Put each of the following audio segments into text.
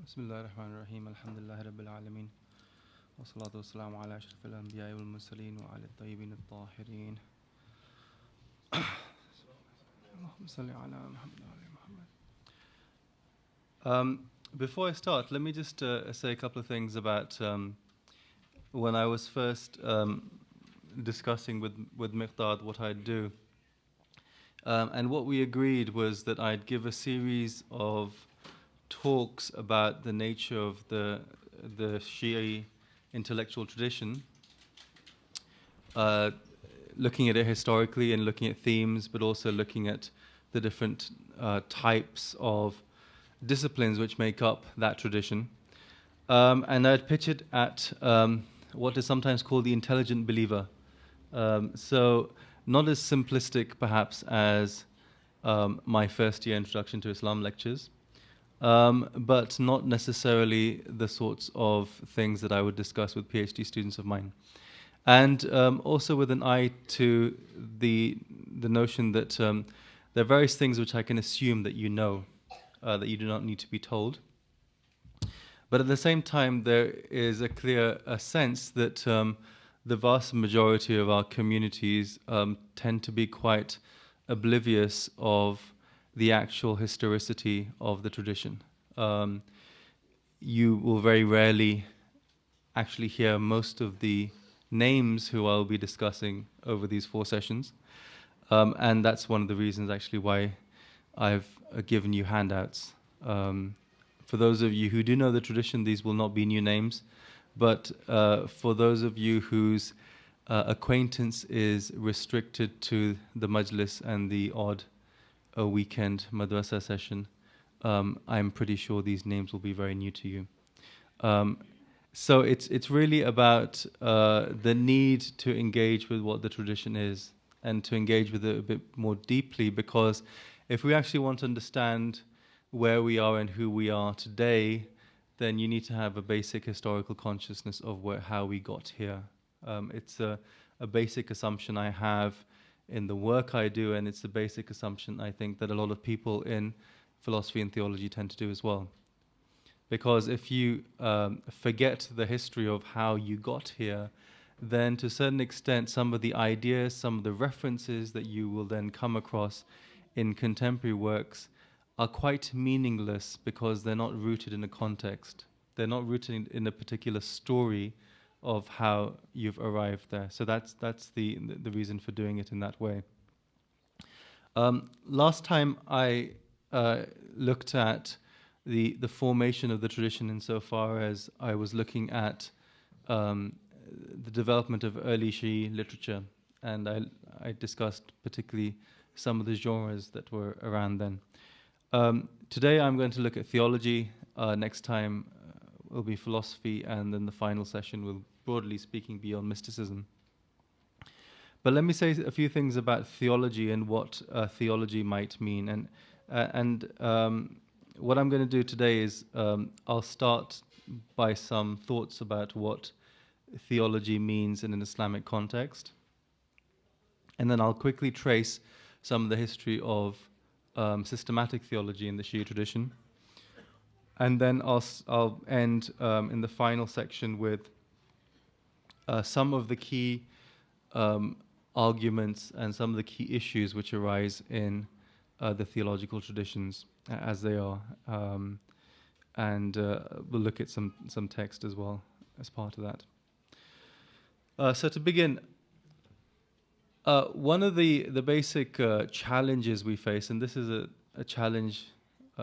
بسم الله الرحمن الرحيم الحمد لله رب العالمين والصلاة والسلام على أشرف الأنبياء والمرسلين وعلى الطيبين الطاهرين اللهم صل على محمد وعلى محمد. Before I start, let me just say a couple of things about when I was first discussing with Miqdad what I'd do. And what we agreed was that I'd give a series of talks about the nature of the Shi'i intellectual tradition, looking at it historically and looking at themes, but also looking at the different types of disciplines which make up that tradition. And I'd pitch it at what is sometimes called the intelligent believer. So not as simplistic perhaps as my first year introduction to Islam lectures, but not necessarily the sorts of things that I would discuss with PhD students of mine. And also with an eye to the notion that there are various things which I can assume that you know, that you do not need to be told. But at the same time, there is a clear sense that the vast majority of our communities tend to be quite oblivious of the actual historicity of the tradition. You will very rarely actually hear most of the names who I'll be discussing over these 4 sessions. And that's one of the reasons actually why I've given you handouts. For those of you who do know the tradition, these will not be new names. But for those of you whose acquaintance is restricted to the majlis and the odd weekend madrasa session, I'm pretty sure these names will be very new to you. So it's really about the need to engage with what the tradition is and to engage with it a bit more deeply, because if we actually want to understand where we are and who we are today, then you need to have a basic historical consciousness of how we got here. It's a basic assumption I have in the work I do, and it's a basic assumption I think that a lot of people in philosophy and theology tend to do as well. Because if you forget the history of how you got here, then to a certain extent some of the ideas, some of the references that you will then come across in contemporary works are quite meaningless because they're not rooted in a context. They're not rooted in a particular story of how you've arrived there. So that's the reason for doing it in that way. Last time I looked at the formation of the tradition insofar as I was looking at the development of early Shi'i literature, and I discussed particularly some of the genres that were around then. Today I'm going to look at theology. Next time will be philosophy, and then the final session will, broadly speaking, be on mysticism. But let me say a few things about theology and what theology might mean. And what I'm going to do today is I'll start by some thoughts about what theology means in an Islamic context. And then I'll quickly trace some of the history of systematic theology in the Shi'i tradition. And then I'll end in the final section with some of the key arguments and some of the key issues which arise in the theological traditions as they are. And we'll look at some text as well as part of that. So to begin, one of the basic challenges we face, and this is a challenge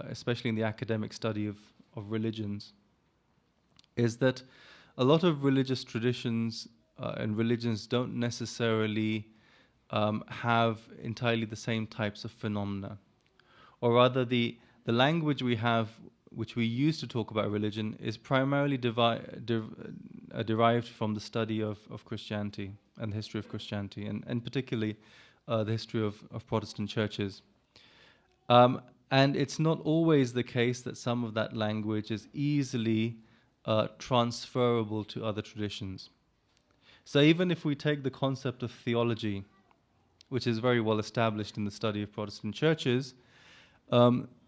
especially in the academic study of religions, is that a lot of religious traditions and religions don't necessarily have entirely the same types of phenomena. Or rather, the language we have, which we use to talk about religion, is primarily derived from the study of Christianity and the history of Christianity, and particularly the history of Protestant churches. And it's not always the case that some of that language is easily transferable to other traditions. So even if we take the concept of theology, which is very well established in the study of Protestant churches,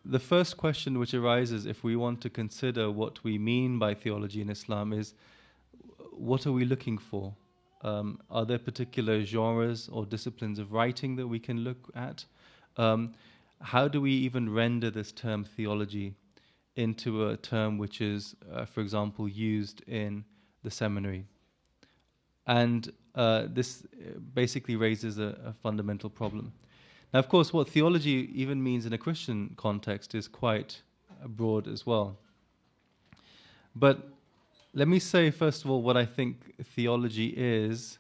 the first question which arises if we want to consider what we mean by theology in Islam is, what are we looking for? Are there particular genres or disciplines of writing that we can look at? How do we even render this term theology into a term which is, for example, used in the seminary? And this basically raises a fundamental problem. Now, of course, what theology even means in a Christian context is quite broad as well. But let me say, first of all, what I think theology is,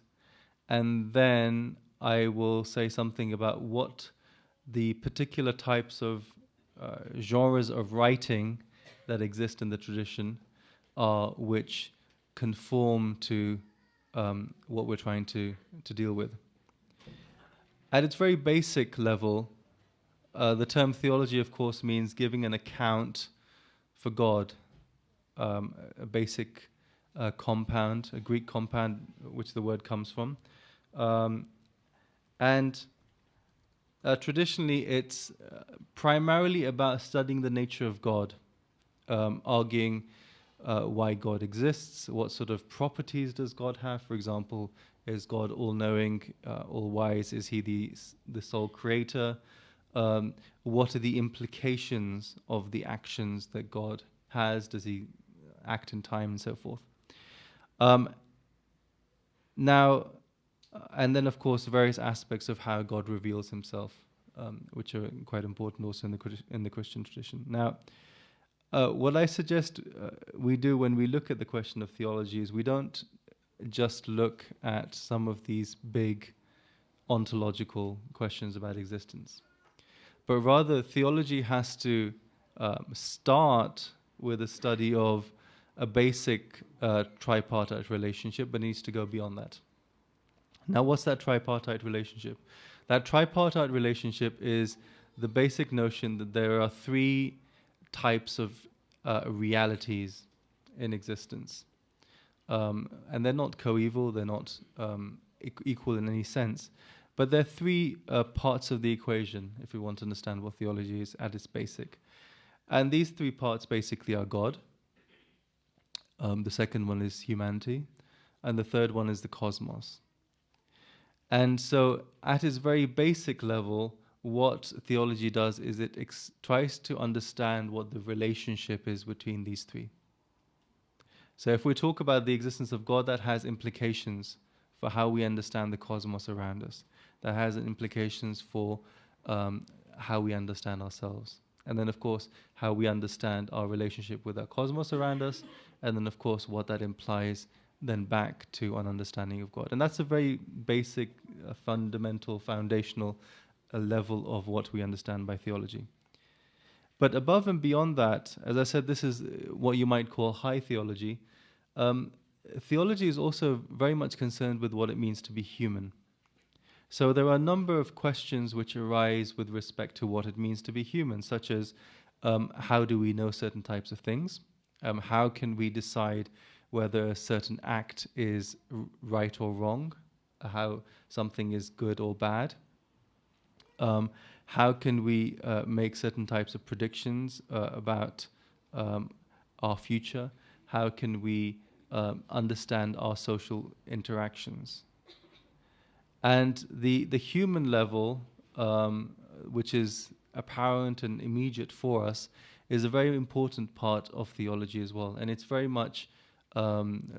and then I will say something about what the particular types of genres of writing that exist in the tradition are, which conform to what we're trying to deal with. At its very basic level, the term theology, of course, means giving an account for God, a basic compound, a Greek compound, which the word comes from. And traditionally, it's primarily about studying the nature of God, arguing why God exists, what sort of properties does God have. For example, is God all-knowing, all-wise? Is he the sole creator? What are the implications of the actions that God has? Does he act in time and so forth? Now, and then of course various aspects of how God reveals himself, which are quite important also in the Christian tradition. Now, what I suggest we do when we look at the question of theology is we don't just look at some of these big ontological questions about existence, but rather theology has to start with a study of a basic tripartite relationship, but needs to go beyond that. Now, what's that tripartite relationship? That tripartite relationship is the basic notion that there are three types of realities in existence. And they're not coeval, they're not equal in any sense. But there are three parts of the equation, if we want to understand what theology is at its basic. And these three parts basically are God. The second one is humanity. And the third one is the cosmos. And so at its very basic level, what theology does is it tries to understand what the relationship is between these three. So if we talk about the existence of God, that has implications for how we understand the cosmos around us. That has implications for how we understand ourselves. And then, of course, how we understand our relationship with our cosmos around us. And then, of course, what that implies then back to an understanding of God. And that's a very basic, fundamental, foundational level of what we understand by theology. But above and beyond that, as I said, this is what you might call high theology. Theology is also very much concerned with what it means to be human. So there are a number of questions which arise with respect to what it means to be human, such as how do we know certain types of things? How can we decide whether a certain act is right or wrong? How something is good or bad? How can we make certain types of predictions about our future? How can we understand our social interactions? And the human level, which is apparent and immediate for us, is a very important part of theology as well. And it's very much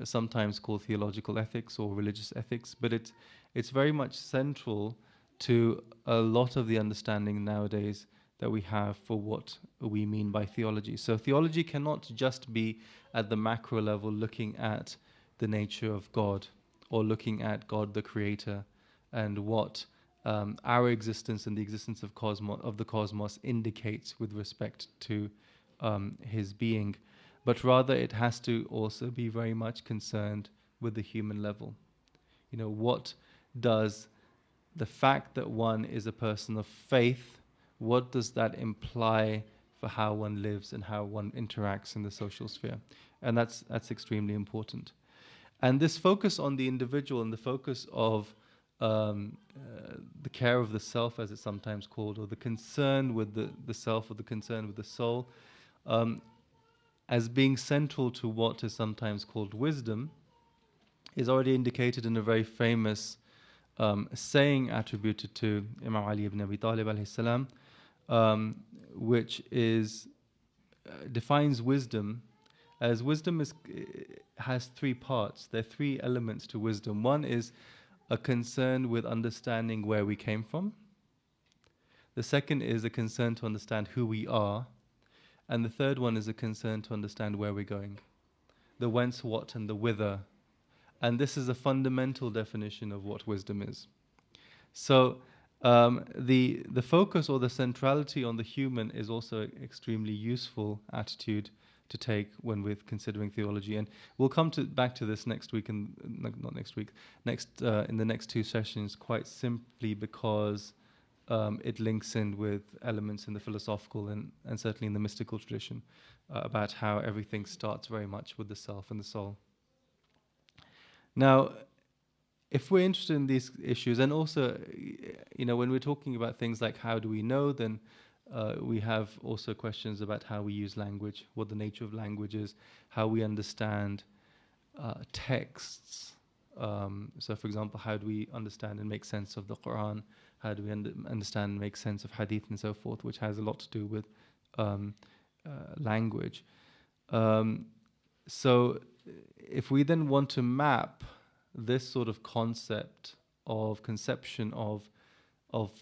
sometimes called theological ethics or religious ethics, but it's very much central to a lot of the understanding nowadays that we have for what we mean by theology. So theology cannot just be at the macro level looking at the nature of God or looking at God the Creator and what our existence and the existence of the cosmos indicates with respect to his being, but rather it has to also be very much concerned with the human level. You know, what does the fact that one is a person of faith, what does that imply for how one lives and how one interacts in the social sphere? And that's extremely important. And this focus on the individual and the focus of the care of the self, as it's sometimes called, or the concern with the self, or the concern with the soul, um, as being central to what is sometimes called wisdom, is already indicated in a very famous saying attributed to Imam Ali ibn Abi Talib alayhi salam, which is defines wisdom as wisdom has three parts. There are three elements to wisdom. One is a concern with understanding where we came from. The second is a concern to understand who we are. And the third one is a concern to understand where we're going. The whence, what, and the whither. And this is a fundamental definition of what wisdom is. So the focus or the centrality on the human is also an extremely useful attitude to take when we're considering theology. And we'll come back to this next week, and not next week, in the next two sessions, quite simply because it links in with elements in the philosophical and certainly in the mystical tradition about how everything starts very much with the self and the soul. Now, if we're interested in these issues, and also, when we're talking about things like how do we know, then we have also questions about how we use language, what the nature of language is, how we understand texts. So, for example, how do we understand and make sense of the Quran? How do we understand and make sense of Hadith and so forth, which has a lot to do with language. So, if we then want to map this sort of conception of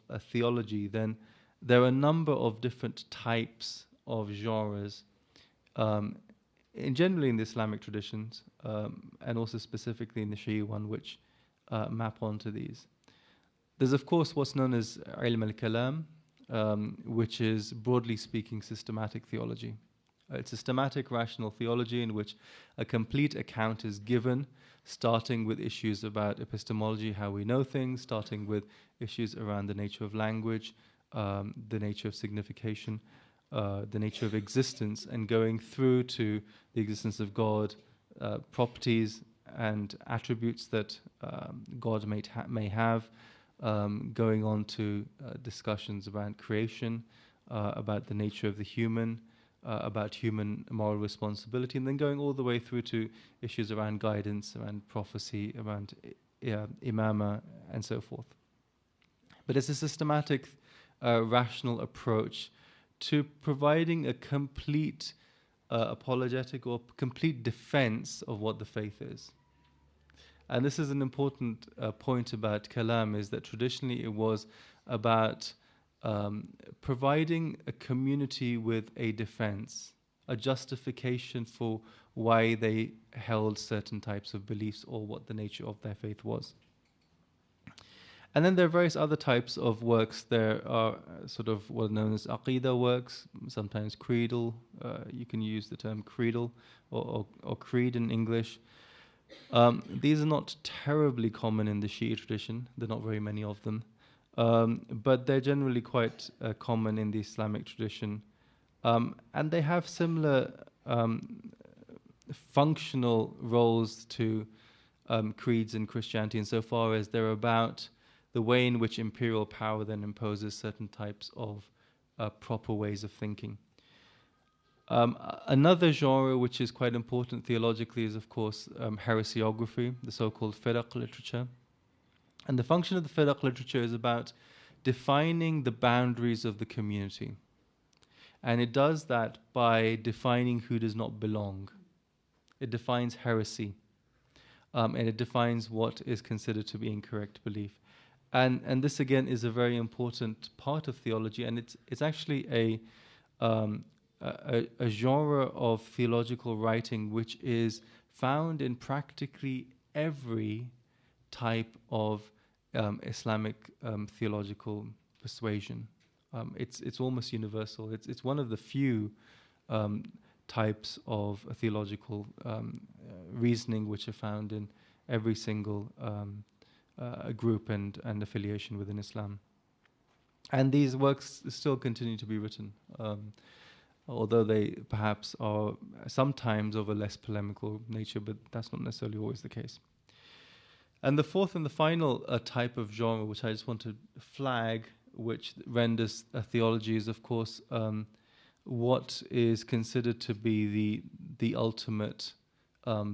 a theology, then there are a number of different types of genres, generally in the Islamic traditions, and also specifically in the Shi'i one, which map onto these. There's, of course, what's known as ilm al-kalam, which is, broadly speaking, systematic theology. It's a systematic, rational theology in which a complete account is given, starting with issues about epistemology, how we know things, starting with issues around the nature of language, the nature of signification, the nature of existence, and going through to the existence of God, properties and attributes that God may have, going on to discussions about creation, about the nature of the human, about human moral responsibility, and then going all the way through to issues around guidance, around prophecy, around imama, and so forth. But it's a systematic, rational approach to providing a complete apologetic or complete defense of what the faith is. And this is an important point about kalam, is that traditionally it was about providing a community with a defense, a justification for why they held certain types of beliefs or what the nature of their faith was. And then there are various other types of works. There are sort of what are known as aqidah works, sometimes creedal. You can use the term creedal or creed in English. These are not terribly common in the Shi'i tradition. There are not very many of them. But they're generally quite common in the Islamic tradition. And they have similar functional roles to creeds in Christianity, insofar as they're about the way in which imperial power then imposes certain types of proper ways of thinking. Another genre which is quite important theologically is, of course, heresiography, the so-called firaq literature. And the function of the firaq literature is about defining the boundaries of the community. And it does that by defining who does not belong. It defines heresy. And it defines what is considered to be incorrect belief. And this, again, is a very important part of theology. And it's actually a genre of theological writing which is found in practically every type of Islamic theological persuasion. It's almost universal. It's one of the few types of theological reasoning which are found in every single group and affiliation within Islam. And these works still continue to be written, although they perhaps are sometimes of a less polemical nature, but that's not necessarily always the case. And the fourth and the final type of genre, which I just want to flag, which renders theology, is of course what is considered to be the ultimate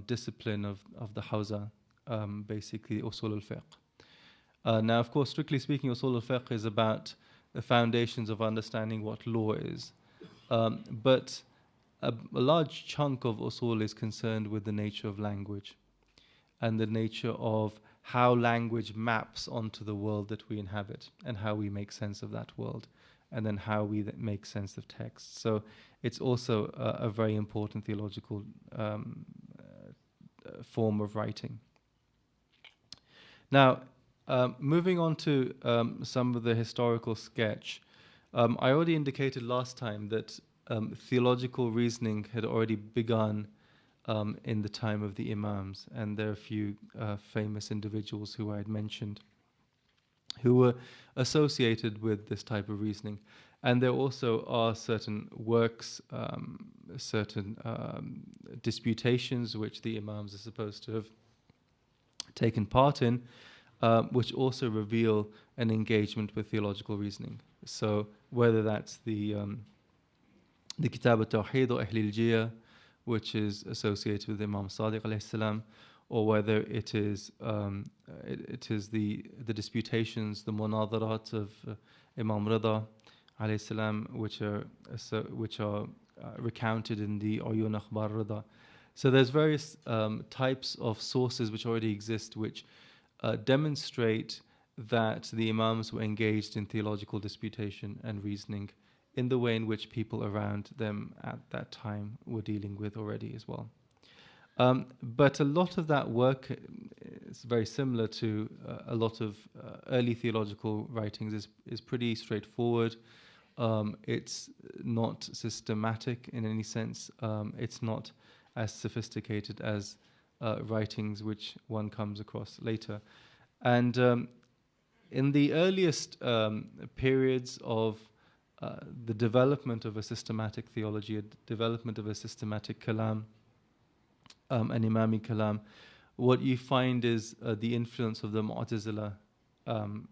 discipline of the Hawza, basically usul al-fiqh. Now, of course, strictly speaking, usul al-fiqh is about the foundations of understanding what law is. But a large chunk of usul is concerned with the nature of language and the nature of how language maps onto the world that we inhabit and how we make sense of that world, and then how we make sense of text. So it's also a very important theological form of writing. Now, moving on to some of the historical sketch, I already indicated last time that theological reasoning had already begun in the time of the Imams, and there are a few famous individuals who I had mentioned who were associated with this type of reasoning. And there also are certain works, certain disputations which the Imams are supposed to have taken part in, which also reveal an engagement with theological reasoning. So whether that's the Kitab al-Tawheed or Ahl al-Jiyya, which is associated with Imam Sadiq alayhi salam, or whether it is the disputations, the munadarat of Imam Rida alayhi salam, which are recounted in the Uyun Akhbar Rida. So there's various types of sources which already exist, which demonstrate that the Imams were engaged in theological disputation and reasoning in the way in which people around them at that time were dealing with already as well. But a lot of that work is very similar to a lot of early theological writings, is pretty straightforward. It's not systematic in any sense. It's not as sophisticated as writings which one comes across later. And in the earliest periods of the development of a systematic theology, a development of a systematic kalam, an imami kalam, what you find is the influence of the Mu'tazila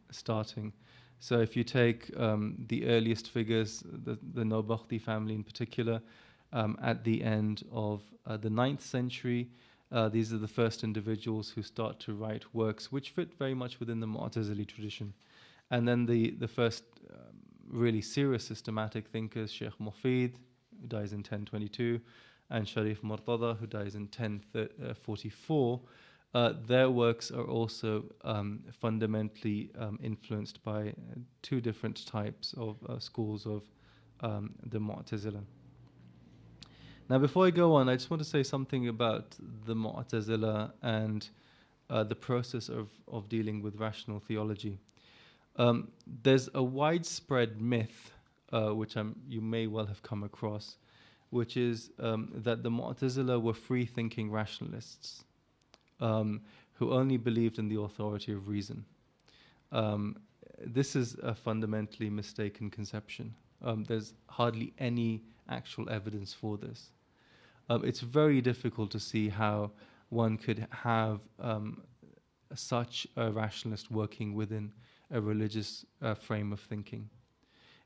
starting. So if you take the earliest figures, the Nawabakhti family in particular, at the end of the 9th century, these are the first individuals who start to write works which fit very much within the Mu'tazili tradition. And then the first really serious systematic thinkers, Sheikh Mufid, who dies in 1022, and Sharif Murtada, who dies in 1044, their works are also fundamentally influenced by two different types of schools of the Mu'tazila. Now, before I go on, I just want to say something about the Mu'tazila and the process of dealing with rational theology. There's a widespread myth, which you may well have come across, which is that the Mu'tazila were free-thinking rationalists who only believed in the authority of reason. This is a fundamentally mistaken conception. There's hardly any actual evidence for this. It's very difficult to see how one could have such a rationalist working within a religious frame of thinking.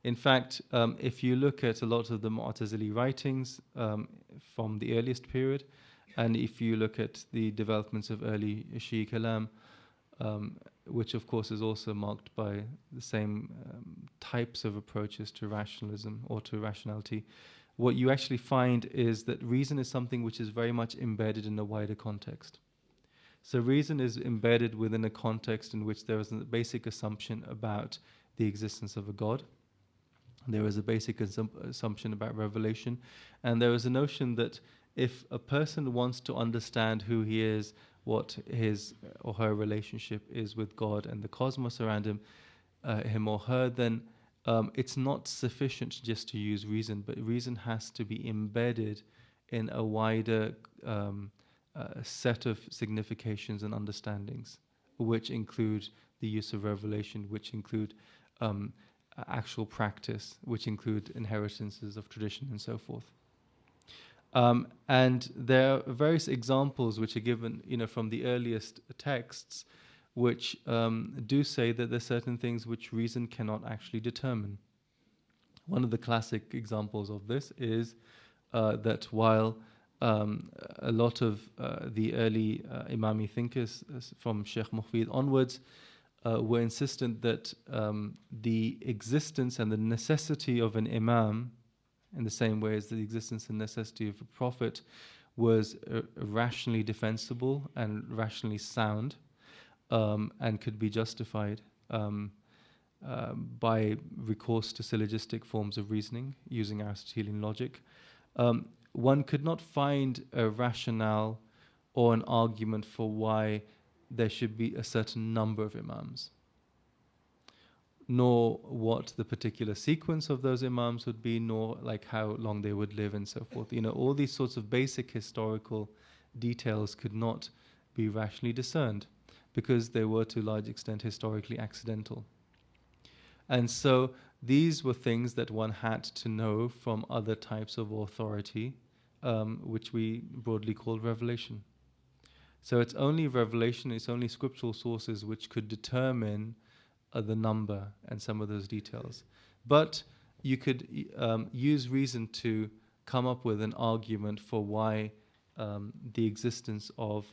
In fact, if you look at a lot of the Mu'tazili writings from the earliest period, and if you look at the developments of early Shi'i kalam, which of course is also marked by the same types of approaches to rationalism or to rationality, what you actually find is that reason is something which is very much embedded in a wider context. So reason is embedded within a context in which there is a basic assumption about the existence of a God. There is a basic assumption about revelation. And there is a notion that if a person wants to understand who he is, what his or her relationship is with God and the cosmos around him or her, then it's not sufficient just to use reason, but reason has to be embedded in a wider set of significations and understandings, which include the use of revelation, which include actual practice, which include inheritances of tradition and so forth. And there are various examples which are given, from the earliest texts, which do say that there's certain things which reason cannot actually determine. One of the classic examples of this is that while a lot of the early Imami thinkers from Sheikh Mufid onwards were insistent that the existence and the necessity of an Imam, in the same way as the existence and necessity of a prophet, was rationally defensible and rationally sound, and could be justified by recourse to syllogistic forms of reasoning using Aristotelian logic. One could not find a rationale or an argument for why there should be a certain number of Imams, nor what the particular sequence of those Imams would be, nor like how long they would live and so forth. All these sorts of basic historical details could not be rationally discerned because they were to a large extent historically accidental. And so these were things that one had to know from other types of authority, which we broadly call revelation. So it's only revelation, it's only scriptural sources which could determine the number and some of those details. But you could use reason to come up with an argument for why the existence of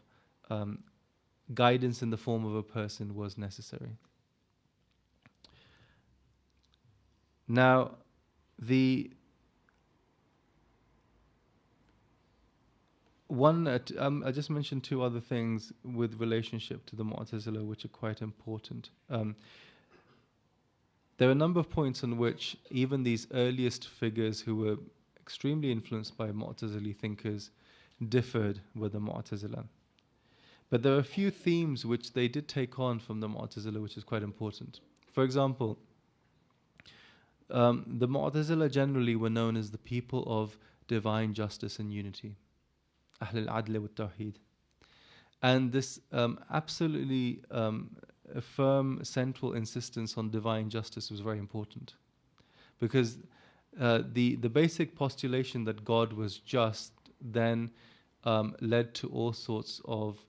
guidance in the form of a person was necessary. Now, I just mentioned two other things with relationship to the Mu'tazila which are quite important. There are a number of points on which even these earliest figures who were extremely influenced by Mu'tazili thinkers differed with the Mu'tazila. But there are a few themes which they did take on from the Mu'tazila which is quite important. For example, the Mu'tazila generally were known as the people of divine justice and unity, Ahl al-Adl wa Tawheed. And this absolutely a firm central insistence on divine justice was very important, because the basic postulation that God was just then led to all sorts of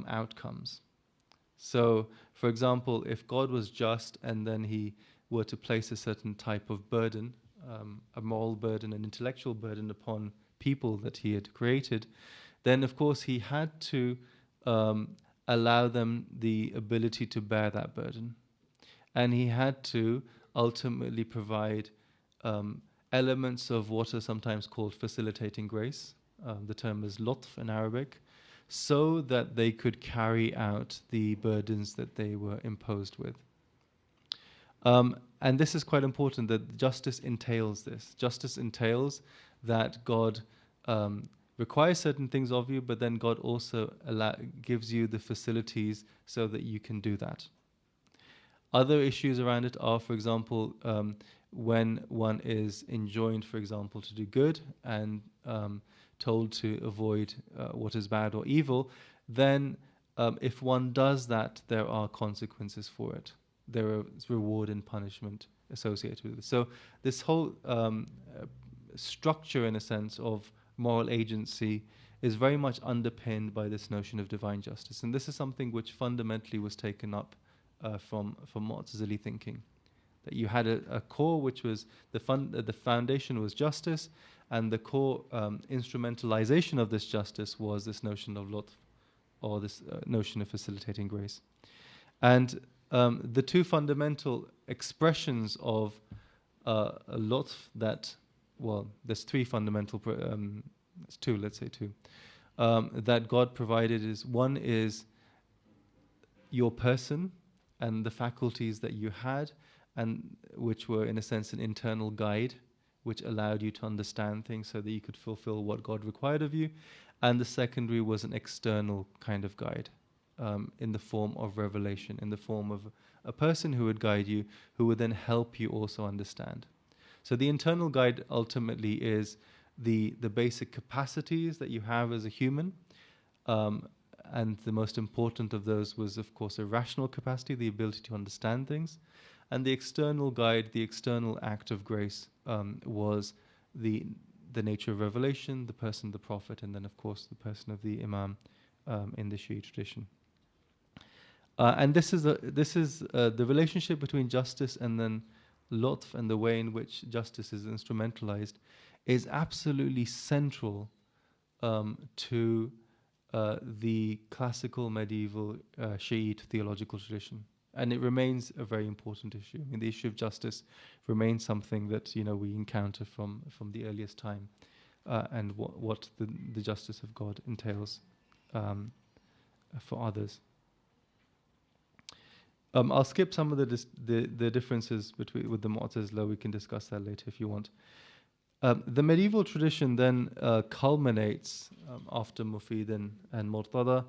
outcomes. So, for example, if God was just and then he were to place a certain type of burden, a moral burden, an intellectual burden upon people that he had created, then of course he had to allow them the ability to bear that burden. And he had to ultimately provide elements of what are sometimes called facilitating grace. The term is lutf in Arabic, so that they could carry out the burdens that they were imposed with. And this is quite important, that justice entails this. Justice entails that God requires certain things of you, but then God also gives you the facilities so that you can do that. Other issues around it are, for example, when one is enjoined, for example, to do good and told to avoid what is bad or evil, then if one does that, there are consequences for it. There is reward and punishment associated with it. So this whole structure, in a sense, of moral agency is very much underpinned by this notion of divine justice. And this is something which fundamentally was taken up from Mu'tazili thinking. That you had a core which was, the foundation was justice, and the core instrumentalization of this justice was this notion of lutf, or this notion of facilitating grace. And the two fundamental expressions of lutf that, well, there's three fundamental, it's two, let's say two, that God provided is, one is your person and the faculties that you had, and which were in a sense an internal guide, which allowed you to understand things so that you could fulfill what God required of you. And the secondary was an external kind of guide, in the form of revelation, in the form of a person who would guide you, who would then help you also understand. So the internal guide ultimately is the basic capacities that you have as a human, and the most important of those was, of course, a rational capacity, the ability to understand things. And the external guide, the external act of grace, was the nature of revelation, the person of the Prophet, and then, of course, the person of the Imam in the Shi'i tradition. And this is the relationship between justice and then lutf, and the way in which justice is instrumentalized is absolutely central to the classical medieval Shiite theological tradition. And it remains a very important issue. I mean, the issue of justice remains something that we encounter from the earliest time, and what the justice of God entails for others. I'll skip some of the differences with the Mu'tazila. We can discuss that later if you want. The medieval tradition then culminates after Mufid and Murtada,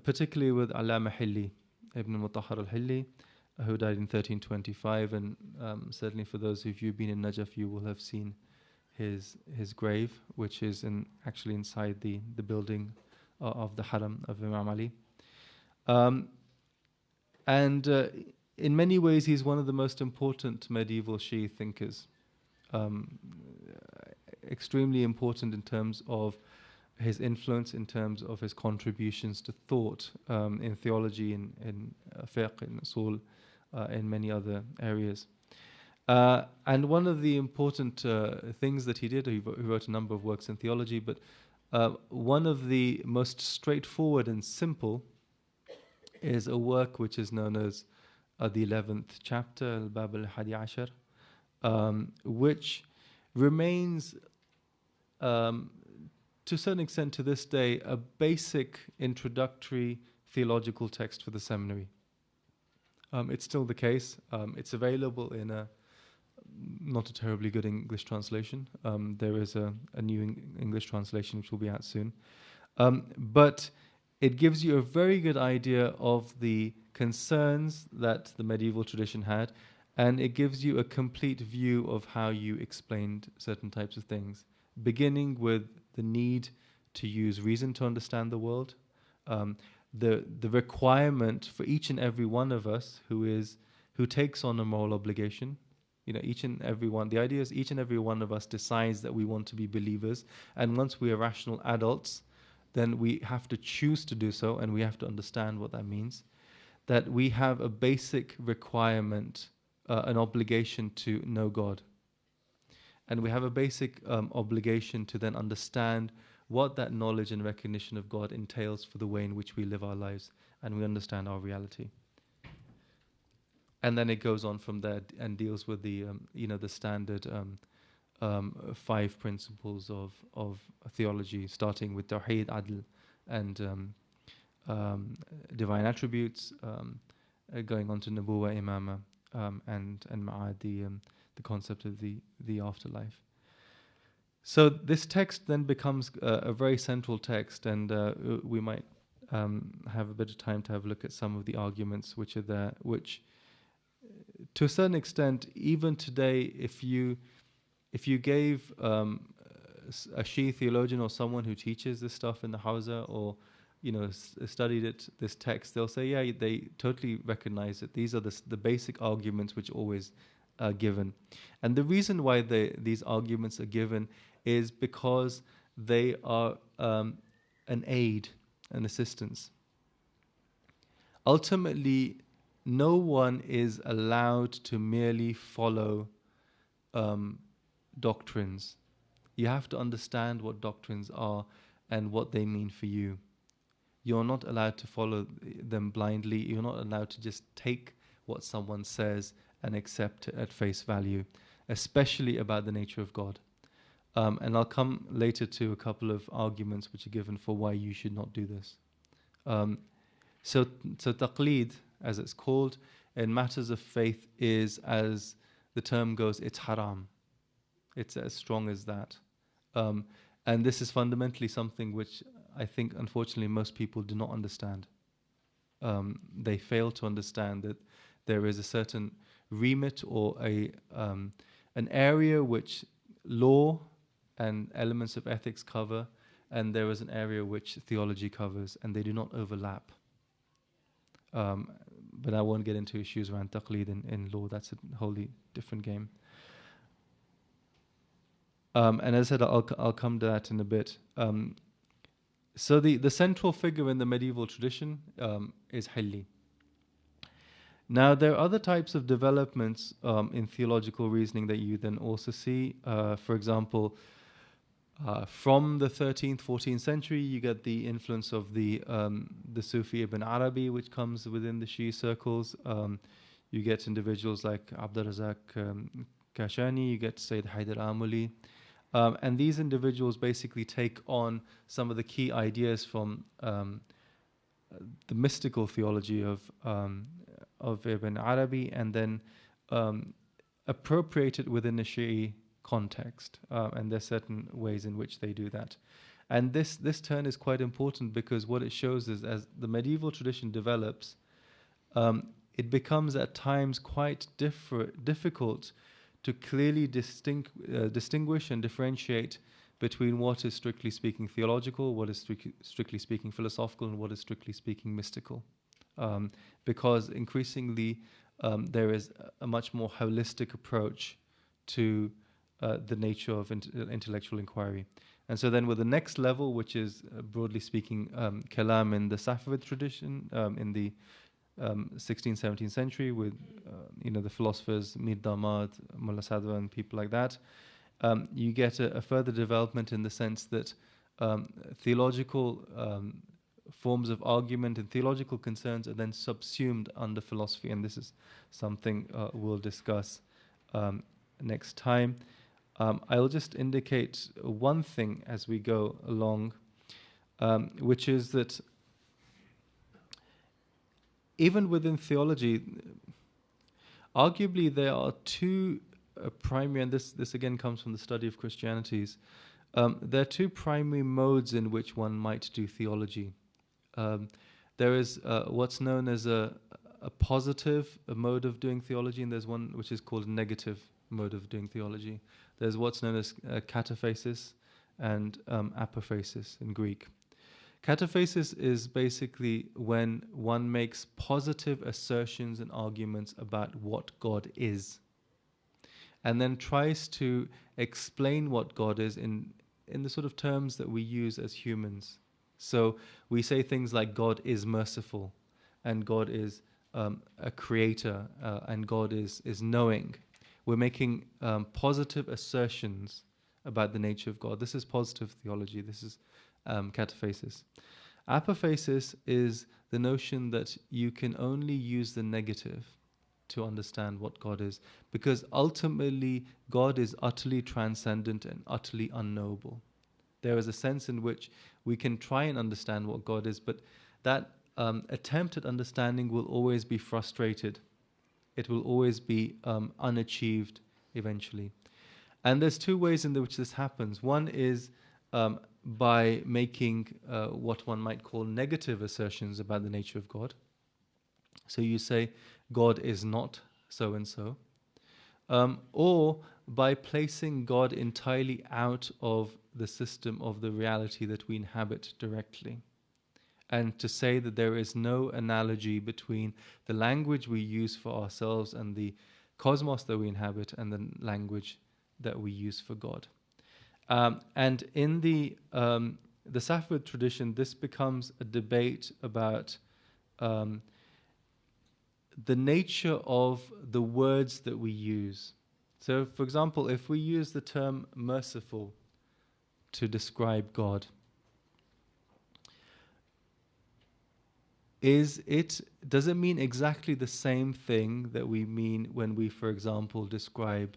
particularly with Allama Hilli, Ibn Mutahhar al-Hilli, who died in 1325, and certainly for those of you who've been in Najaf, you will have seen his grave, which is actually inside the building of the Haram of Imam Ali. And in many ways, he's one of the most important medieval Shi'i thinkers. Extremely important in terms of his influence, in terms of his contributions to thought in theology, in fiqh, in usul, in many other areas. And one of the important things that he did, he wrote a number of works in theology, but one of the most straightforward and simple is a work which is known as the 11th chapter, Al-Bab al-Hadi Ashar, which remains, to a certain extent to this day, a basic introductory theological text for the seminary. It's still the case. It's available in not a terribly good English translation. There is a new English translation which will be out soon. But it gives you a very good idea of the concerns that the medieval tradition had, and it gives you a complete view of how you explained certain types of things, beginning with the need to use reason to understand the world, the requirement for each and every one of us who takes on a moral obligation. Each and every one. The idea is each and every one of us decides that we want to be believers, and once we are rational adults, then we have to choose to do so, and we have to understand what that means. That we have a basic requirement, an obligation to know God. And we have a basic obligation to then understand what that knowledge and recognition of God entails for the way in which we live our lives, and we understand our reality. And then it goes on from there and deals with the standard 5 principles of theology, starting with Tawheed, Adl, and divine attributes, going on to Nubuwa, Imama, and Ma'ad, the concept of the afterlife. So this text then becomes a very central text, and we might have a bit of time to have a look at some of the arguments which are there, which to a certain extent, even today, if you gave a Shi'i theologian or someone who teaches this stuff in the Hawza, or studied this text, they'll say, yeah, they totally recognize it. These are the basic arguments which are always given. And the reason why these arguments are given is because they are an aid, an assistance. Ultimately, no one is allowed to merely follow doctrines. You have to understand what doctrines are and what they mean for you. You're not allowed to follow them blindly. You're not allowed to just take what someone says and accept it at face value, especially about the nature of God. And I'll come later to a couple of arguments which are given for why you should not do this. So taqleed, as it's called, in matters of faith is, as the term goes, it's haram. It's as strong as that. And this is fundamentally something which I think, unfortunately, most people do not understand. They fail to understand that there is a certain remit or an area which law and elements of ethics cover, and there is an area which theology covers, and they do not overlap. But I won't get into issues around taqleed in law. That's a wholly different game. And as I said, I'll come to that in a bit. So the central figure in the medieval tradition is Hilli. Now, there are other types of developments in theological reasoning that you then also see. For example, from the 13th, 14th century, you get the influence of the Sufi Ibn Arabi, which comes within the Shi'i circles. You get individuals like Abdurrazak Kashani, you get Sayyid Haidar Amuli. And these individuals basically take on some of the key ideas from the mystical theology of Ibn Arabi, and then appropriate it within the Shi'i context. And there's certain ways in which they do that. And this turn is quite important, because what it shows is, as the medieval tradition develops, it becomes at times quite difficult to clearly distinguish and differentiate between what is strictly speaking theological, what is strictly speaking philosophical, and what is strictly speaking mystical. Because increasingly there is a much more holistic approach to the nature of intellectual inquiry. And so then with the next level, which is broadly speaking kalam in the Safavid tradition, in the 16th, 17th century, with the philosophers Mir Damad, Mullah Sadwa, and people like that, you get a further development in the sense that theological forms of argument and theological concerns are then subsumed under philosophy, and this is something we'll discuss next time. I'll just indicate one thing as we go along, which is that even within theology, arguably there are two primary, and this again comes from the study of Christianities, there are two primary modes in which one might do theology. There is what's known as a positive mode of doing theology, and there's one which is called a negative mode of doing theology. There's what's known as cataphasis and apophasis in Greek. Cataphasis is basically when one makes positive assertions and arguments about what God is, and then tries to explain what God is in the sort of terms that we use as humans. So we say things like God is merciful, and God is a creator, and God is knowing. We're making positive assertions about the nature of God. This is positive theology. This is cataphasis. Apophasis is the notion that you can only use the negative to understand what God is, because ultimately God is utterly transcendent and utterly unknowable. There is a sense in which we can try and understand what God is, but that attempt at understanding will always be frustrated. It will always be unachieved eventually. And there's two ways in which this happens. One is by making what one might call negative assertions about the nature of God. So you say, God is not so and so. Or by placing God entirely out of the system of the reality that we inhabit directly. And to say that there is no analogy between the language we use for ourselves and the cosmos that we inhabit and the language that we use for God. And in the Safavid tradition, this becomes a debate about the nature of the words that we use. So, for example, if we use the term merciful to describe God, does it mean exactly the same thing that we mean when we, for example, describe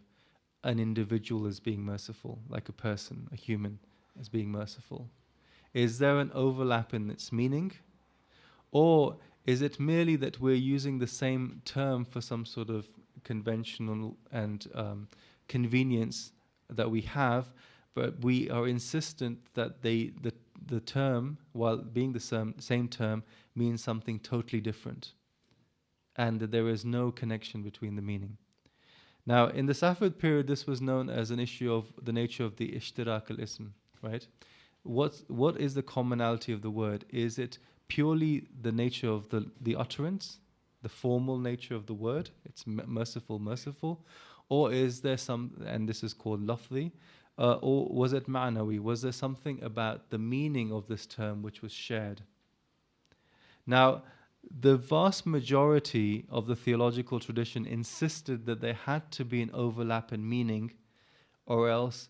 an individual as being merciful, like a person, a human, as being merciful? Is there an overlap in its meaning? Or is it merely that we're using the same term for some sort of conventional and convenience that we have, but we are insistent that the term, while being the same term, means something totally different, and that there is no connection between the meaning? Now, in the Safavid period, this was known as an issue of the nature of the ishtirak al-ism, right? What is the commonality of the word? Is it purely the nature of the utterance, the formal nature of the word? It's merciful, merciful. Or is there some, and this is called lafzi, or was it ma'nawi? Was there something about the meaning of this term which was shared? Now, the vast majority of the theological tradition insisted that there had to be an overlap in meaning, or else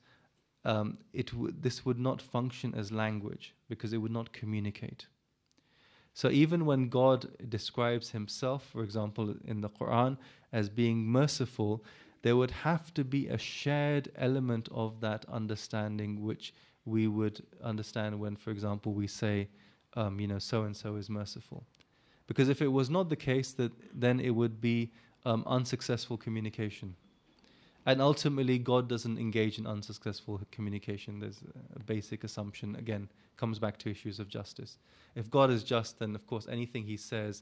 this would not function as language, because it would not communicate. So even when God describes himself, for example, in the Quran, as being merciful, there would have to be a shared element of that understanding which we would understand when, for example, we say, so-and-so is merciful. Because if it was not the case, then it would be unsuccessful communication. And ultimately, God doesn't engage in unsuccessful communication. There's a basic assumption, again, comes back to issues of justice. If God is just, then of course anything he says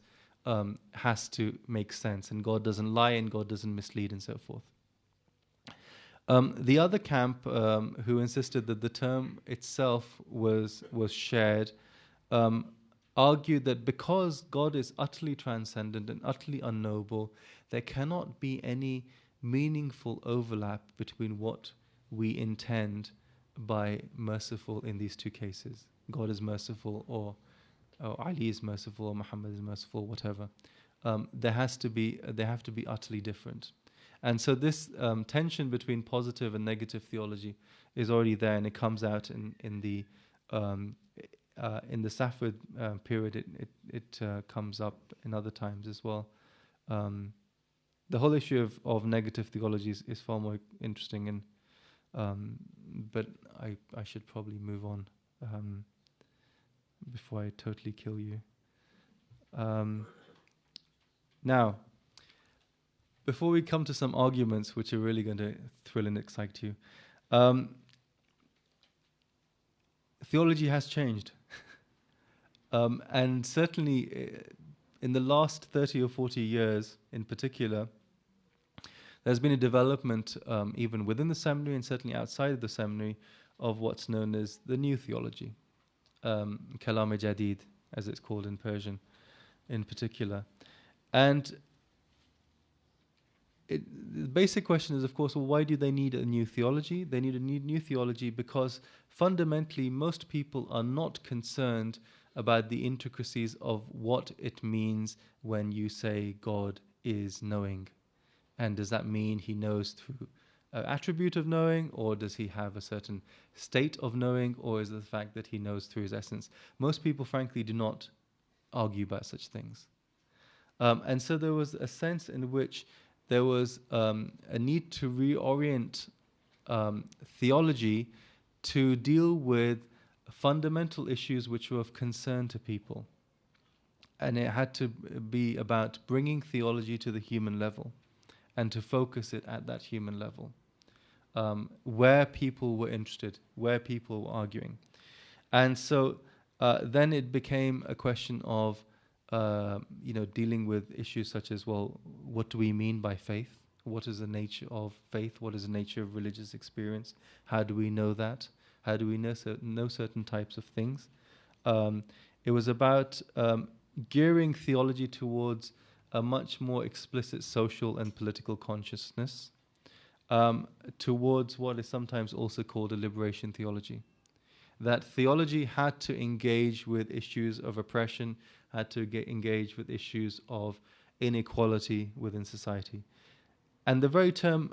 has to make sense, and God doesn't lie and God doesn't mislead and so forth. The other camp who insisted that the term itself was shared argued that because God is utterly transcendent and utterly unknowable, there cannot be any meaningful overlap between what we intend by merciful in these two cases. God is merciful, or Ali is merciful, or Muhammad is merciful, whatever. They have to be utterly different. And so this tension between positive and negative theology is already there, and it comes out in the Safavid period. It comes up in other times as well. The whole issue of negative theology is far more interesting, and but I should probably move on before I totally kill you. Now, before we come to some arguments which are really going to thrill and excite you, theology has changed. And certainly in the last 30 or 40 years in particular, there's been a development even within the seminary and certainly outside of the seminary of what's known as the new theology, kalam jadid, as it's called in Persian in particular. And the basic question is, of course, well, why do they need a new theology? They need a new theology because fundamentally most people are not concerned about the intricacies of what it means when you say God is knowing. And does that mean he knows through an attribute of knowing, or does he have a certain state of knowing, or is it the fact that he knows through his essence? Most people, frankly, do not argue about such things. And so there was a sense in which there was a need to reorient theology to deal with fundamental issues which were of concern to people. And it had to be about bringing theology to the human level and to focus it at that human level, where people were interested, where people were arguing. And so then it became a question of dealing with issues such as, well, what do we mean by faith? What is the nature of faith? What is the nature of religious experience? How do we know that? How do we know certain types of things? It was about gearing theology towards a much more explicit social and political consciousness, towards what is sometimes also called a liberation theology. That theology had to engage with issues of oppression, had to engage with issues of inequality within society. And the very term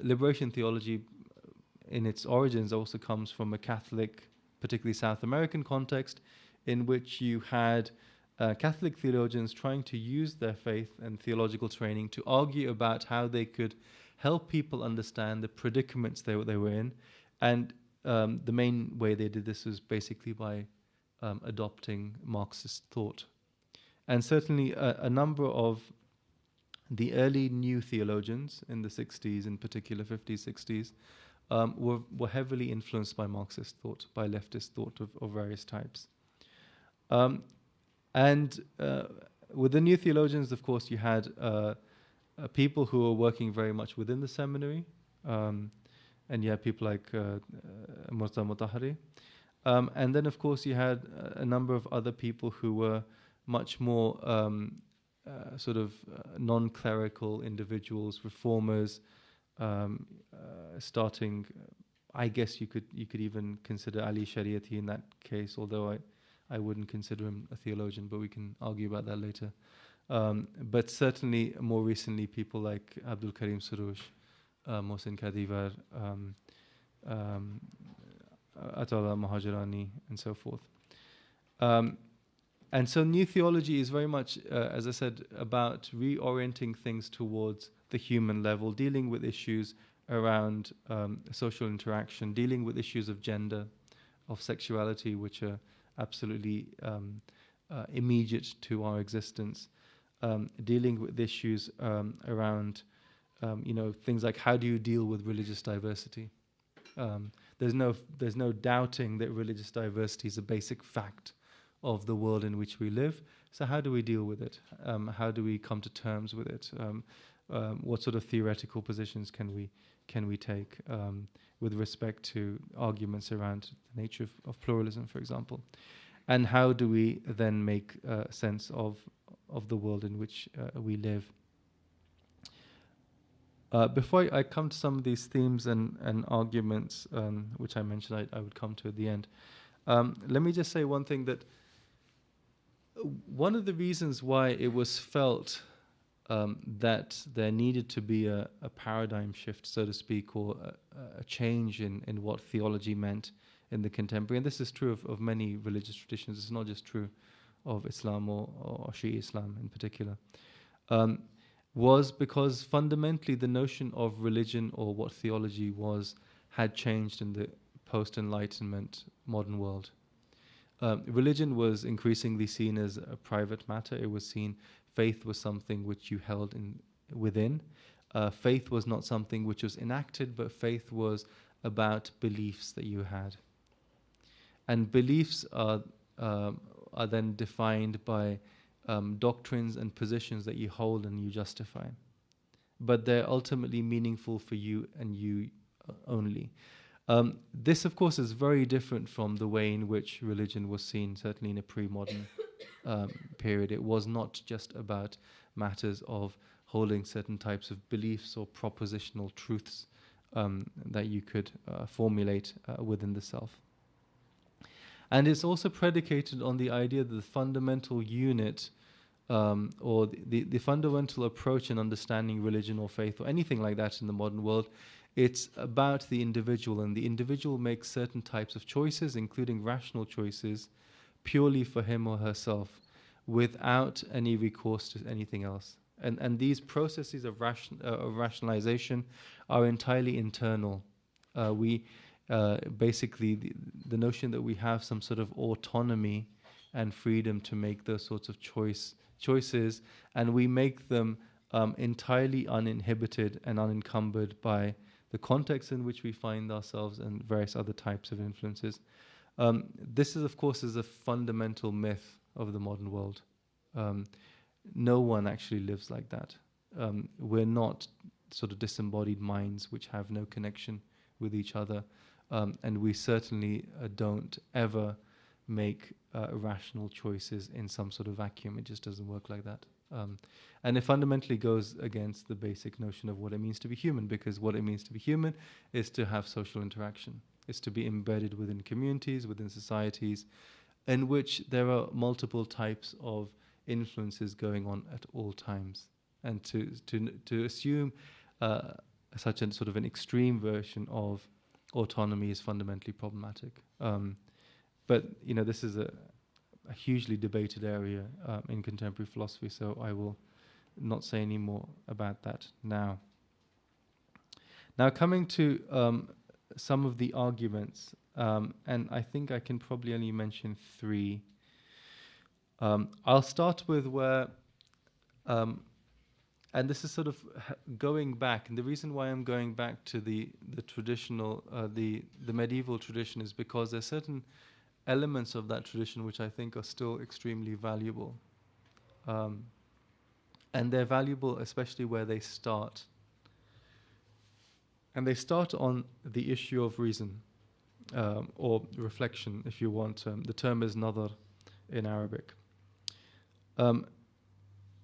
liberation theology in its origins also comes from a Catholic, particularly South American context, in which you had Catholic theologians trying to use their faith and theological training to argue about how they could help people understand the predicaments they were in. And the main way they did this was basically by adopting Marxist thought. And certainly a number of the early new theologians in the 60s, in particular 50s, 60s, were heavily influenced by Marxist thought, by leftist thought of various types. And with the new theologians, of course, you had people who were working very much within the seminary, and you had people like Murtaza Mutahari. And then, of course, you had a number of other people who were much more non-clerical individuals, reformers, starting I guess you could even consider Ali Shariati in that case, although I wouldn't consider him a theologian, but we can argue about that later. But certainly more recently, people like Abdul Karim Surush, Mohsin Kadivar, Atala Mahajirani, and so forth. And so new theology is very much, as I said, about reorienting things towards the human level, dealing with issues around social interaction, dealing with issues of gender, of sexuality, which are absolutely immediate to our existence, dealing with issues around things like how do you deal with religious diversity. There's no doubting that religious diversity is a basic fact of the world in which we live. So how do we deal with it? How do we come to terms with it? What sort of theoretical positions can we take with respect to arguments around the nature of pluralism, for example? And how do we then make sense of the world in which we live? Before I come to some of these themes and arguments, which I mentioned I would come to at the end, let me just say one thing, that one of the reasons why it was felt that there needed to be a paradigm shift, so to speak, or a change in what theology meant in the contemporary, and this is true of many religious traditions, it's not just true of Islam or Shi'i Islam in particular, was because fundamentally the notion of religion or what theology was had changed in the post-Enlightenment modern world. Religion was increasingly seen as a private matter. It was seen, faith was something which you held within. Faith was not something which was enacted, but faith was about beliefs that you had. And beliefs are then defined by doctrines and positions that you hold and you justify. But they're ultimately meaningful for you and you only. This, of course, is very different from the way in which religion was seen, certainly in a pre-modern period. It was not just about matters of holding certain types of beliefs or propositional truths that you could formulate within the self. And it's also predicated on the idea that the fundamental unit or the fundamental approach in understanding religion or faith or anything like that in the modern world, it's about the individual, and the individual makes certain types of choices, including rational choices, purely for him or herself, without any recourse to anything else. And these processes of rationalization are entirely internal. Basically, the notion that we have some sort of autonomy and freedom to make those sorts of choices, and we make them entirely uninhibited and unencumbered by the context in which we find ourselves and various other types of influences. This is, of course, is a fundamental myth of the modern world. No one actually lives like that. We're not sort of disembodied minds which have no connection with each other, and we certainly don't ever make rational choices in some sort of vacuum. It just doesn't work like that. And it fundamentally goes against the basic notion of what it means to be human, because what it means to be human is to have social interaction. It's to be embedded within communities, within societies, in which there are multiple types of influences going on at all times. And to assume such a sort of an extreme version of autonomy is fundamentally problematic. But this is a hugely debated area in contemporary philosophy, so I will not say any more about that now. Now, coming to some of the arguments, and I think I can probably only mention three. I'll start with where, and this is sort of going back, and the reason why I'm going back to the traditional, the medieval tradition is because there's certain elements of that tradition which I think are still extremely valuable. And they're valuable especially where they start. And they start on the issue of reason, or reflection, if you want. The term is nadar in Arabic.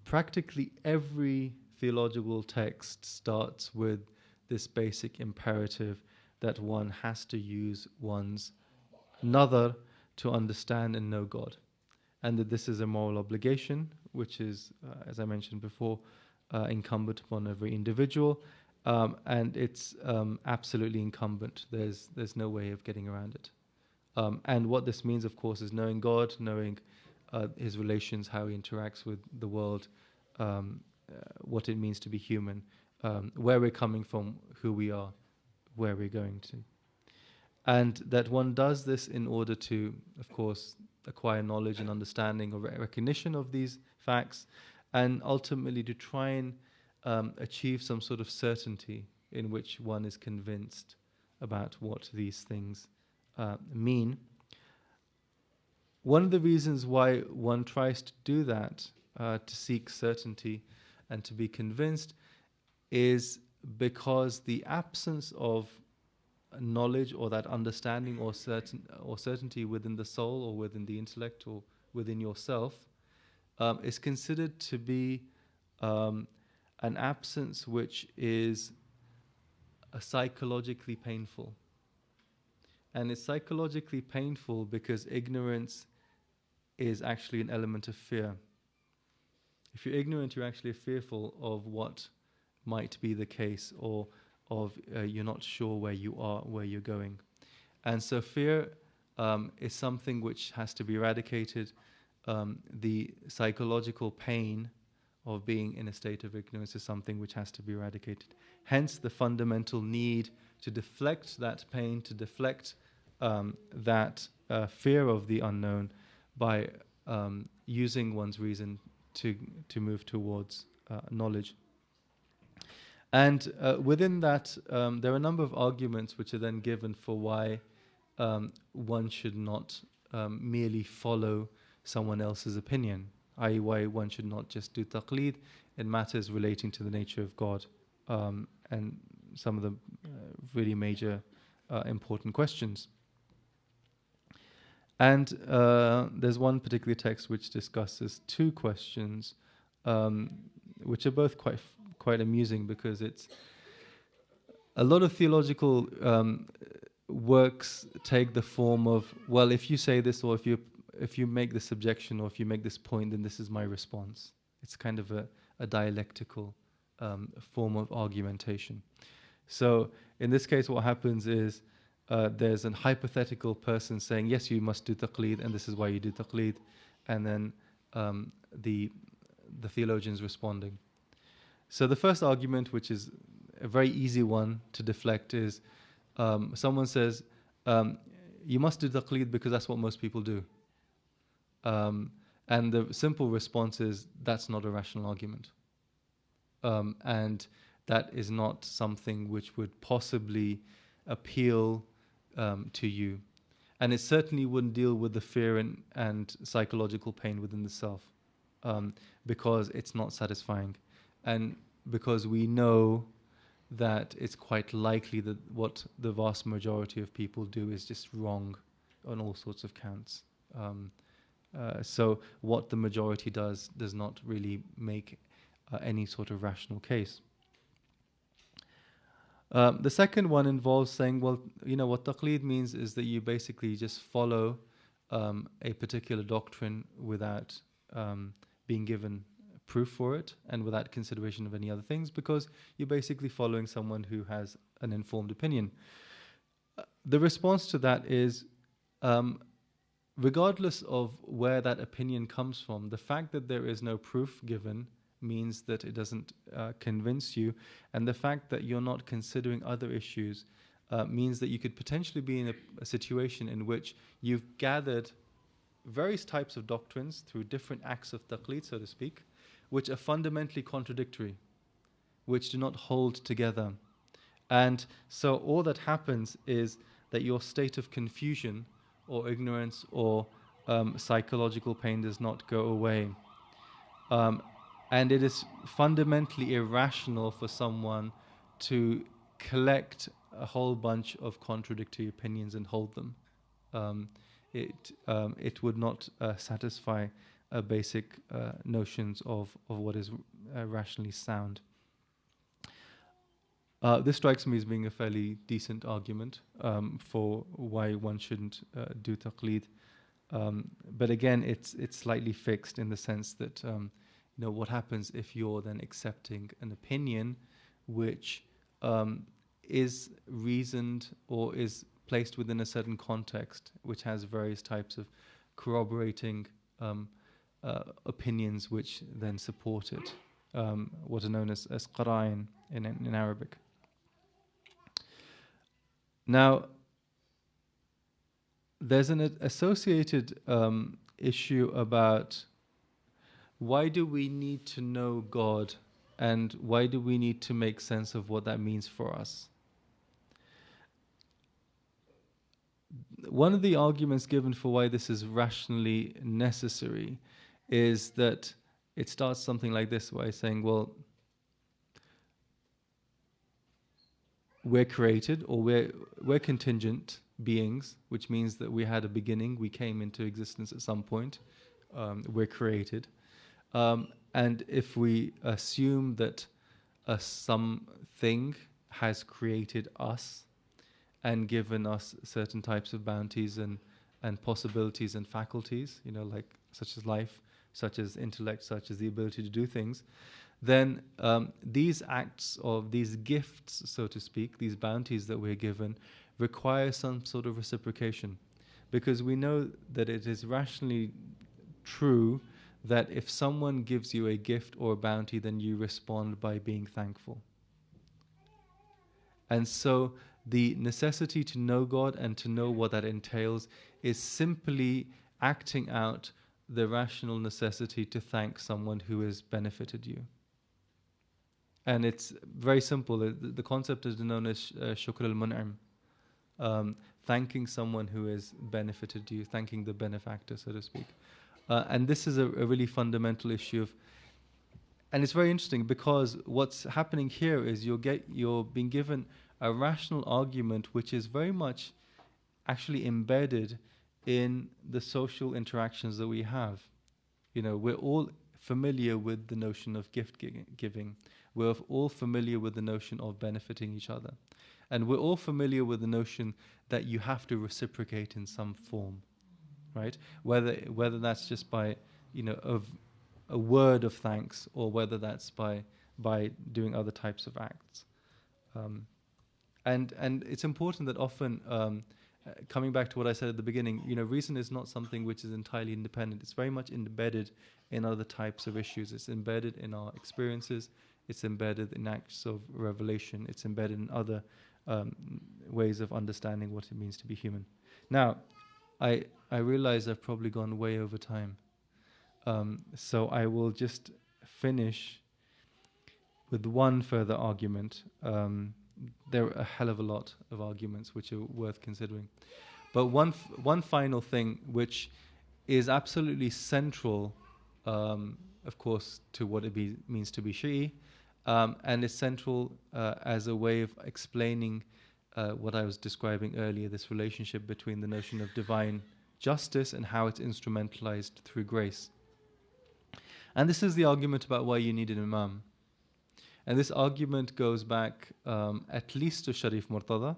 Practically every theological text starts with this basic imperative that one has to use one's nazar to understand and know God, and that this is a moral obligation, which is, as I mentioned before, incumbent upon every individual, and it's absolutely incumbent. There's no way of getting around it. And what this means, of course, is knowing God, knowing His relations, how He interacts with the world, what it means to be human, where we're coming from, who we are, where we're going to. And that one does this in order to, of course, acquire knowledge and understanding or recognition of these facts, and ultimately to try and achieve some sort of certainty in which one is convinced about what these things mean. One of the reasons why one tries to do that, to seek certainty and to be convinced, is because the absence of knowledge or that understanding or certainty within the soul or within the intellect or within yourself is considered to be an absence which is psychologically painful. And it's psychologically painful because ignorance is actually an element of fear. If you're ignorant, you're actually fearful of what might be the case, or of you're not sure where you are, where you're going. And so fear is something which has to be eradicated. The psychological pain of being in a state of ignorance is something which has to be eradicated. Hence the fundamental need to deflect that pain, to deflect that fear of the unknown by using one's reason to move towards knowledge. And within that, there are a number of arguments which are then given for why one should not merely follow someone else's opinion, i.e. why one should not just do taqleed in matters relating to the nature of God, and some of the really major important questions. And there's one particular text which discusses two questions, which are both quite amusing, because it's a lot of theological works take the form of, well, if you say this, or if you make this objection, or if you make this point, then this is my response. It's kind of a dialectical form of argumentation. So in this case, what happens is there's an hypothetical person saying, yes, you must do taqleed, and this is why you do taqleed, and then the theologian's responding. So the first argument, which is a very easy one to deflect, is someone says, you must do taqleed because that's what most people do. And the simple response is, that's not a rational argument. And that is not something which would possibly appeal to you. And it certainly wouldn't deal with the fear and psychological pain within the self, because it's not satisfying. And because we know that it's quite likely that what the vast majority of people do is just wrong on all sorts of counts. So what the majority does not really make any sort of rational case. The second one involves saying, well, you know, what taqleed means is that you basically just follow a particular doctrine without being given proof for it and without consideration of any other things, because you're basically following someone who has an informed opinion. The response to that is, regardless of where that opinion comes from, the fact that there is no proof given means that it doesn't convince you, and the fact that you're not considering other issues means that you could potentially be in a situation in which you've gathered various types of doctrines through different acts of taqleed, so to speak, which are fundamentally contradictory, which do not hold together. And so all that happens is that your state of confusion or ignorance or psychological pain does not go away. And it is fundamentally irrational for someone to collect a whole bunch of contradictory opinions and hold them. It would not satisfy basic notions of what is rationally sound. This strikes me as being a fairly decent argument for why one shouldn't do taqleed. But again, it's slightly fixed in the sense that what happens if you're then accepting an opinion which is reasoned or is placed within a certain context, which has various types of corroborating opinions which then support it, what are known as qara'in in Arabic. Now, there's an associated issue about why do we need to know God and why do we need to make sense of what that means for us? One of the arguments given for why this is rationally necessary is that it starts something like this by saying, well, we're created, or we're contingent beings, which means that we had a beginning, we came into existence at some point, we're created. And if we assume that something has created us and given us certain types of bounties and possibilities and faculties, like such as life, such as intellect, such as the ability to do things, then these acts of these gifts, so to speak, these bounties that we're given, require some sort of reciprocation. Because we know that it is rationally true that if someone gives you a gift or a bounty, then you respond by being thankful. And so the necessity to know God and to know what that entails is simply acting out the rational necessity to thank someone who has benefited you. And it's very simple. The concept is known as shukr al-mun'im, thanking someone who has benefited you, thanking the benefactor, so to speak. And this is a really fundamental issue and it's very interesting because what's happening here is you're being given a rational argument which is very much actually embedded in the social interactions that we have. We're all familiar with the notion of gift giving. We're all familiar with the notion of benefiting each other. And we're all familiar with the notion that you have to reciprocate in some form, right? Whether that's just by, a word of thanks, or whether that's by doing other types of acts. And it's important that often, coming back to what I said at the beginning, reason is not something which is entirely independent. It's very much embedded in other types of issues. It's embedded in our experiences. It's embedded in acts of revelation. It's embedded in other ways of understanding what it means to be human. Now, I realize I've probably gone way over time. So I will just finish with one further argument. There are a hell of a lot of arguments which are worth considering. But one final thing which is absolutely central, of course, to what it means to be Shi'i, and is central as a way of explaining what I was describing earlier, this relationship between the notion of divine justice and how it's instrumentalized through grace. And this is the argument about why you need an imam. And this argument goes back at least to Sharif Murtada,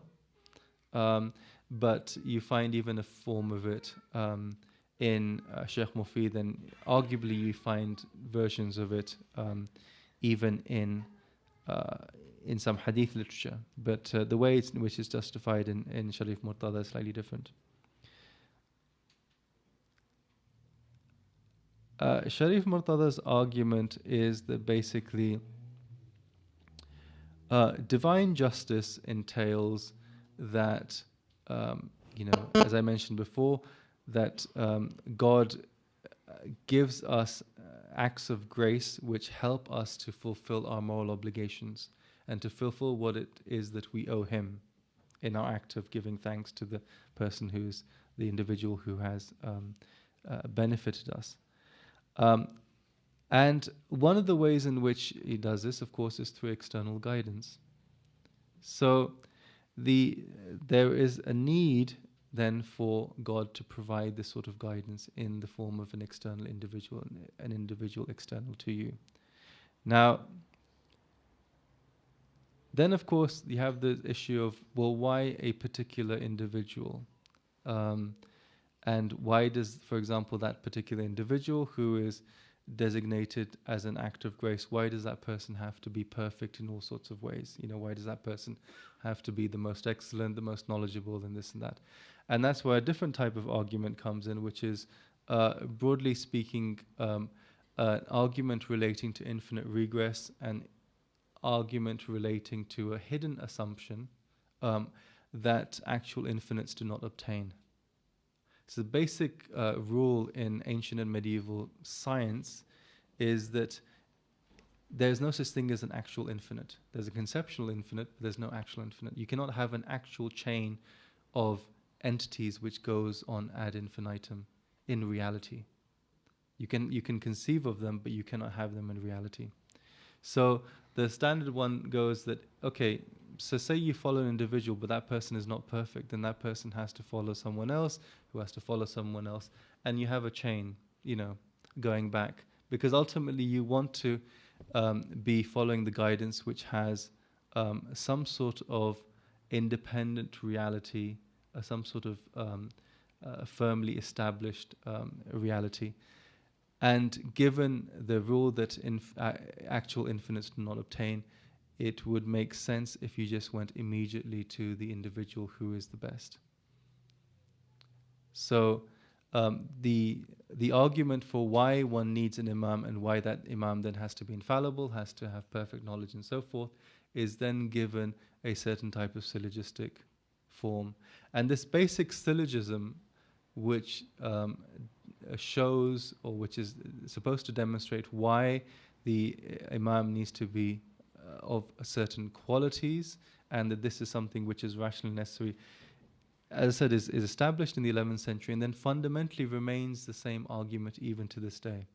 but you find even a form of it in Sheikh Mufid, and arguably you find versions of it even in some hadith literature. But the way in which it's justified in Sharif Murtada is slightly different. Sharif Murtada's argument is that basically divine justice entails that, as I mentioned before, that God gives us acts of grace which help us to fulfill our moral obligations and to fulfill what it is that we owe Him in our act of giving thanks to the person who's the individual who has benefited us. And one of the ways in which He does this, of course, is through external guidance. So there is a need then for God to provide this sort of guidance in the form of an external individual, an individual external to you. Now, Then, of course, you have the issue of, well, why a particular individual? And why does, for example, that particular individual who is designated as an act of grace, why does that person have to be perfect in all sorts of ways? Why does that person have to be the most excellent, the most knowledgeable, and this and that? And that's where a different type of argument comes in, which is, broadly speaking, an argument relating to infinite regress, and argument relating to a hidden assumption that actual infinites do not obtain. So the basic rule in ancient and medieval science is that there's no such thing as an actual infinite. There's a conceptual infinite, but there's no actual infinite. You cannot have an actual chain of entities which goes on ad infinitum in reality. You can conceive of them, but you cannot have them in reality. So the standard one goes that, okay, so say you follow an individual, but that person is not perfect, then that person has to follow someone else, who has to follow someone else, and you have a chain, going back. Because ultimately you want to be following the guidance which has some sort of independent reality, some sort of firmly established reality. And given the rule that actual infinites do not obtain, it would make sense if you just went immediately to the individual who is the best. So the argument for why one needs an imam and why that imam then has to be infallible, has to have perfect knowledge and so forth, is then given a certain type of syllogistic form. And this basic syllogism, which shows, or which is supposed to demonstrate why the imam needs to be of certain qualities, and that this is something which is rationally necessary, as I said, is established in the 11th century, and then fundamentally remains the same argument even to this day.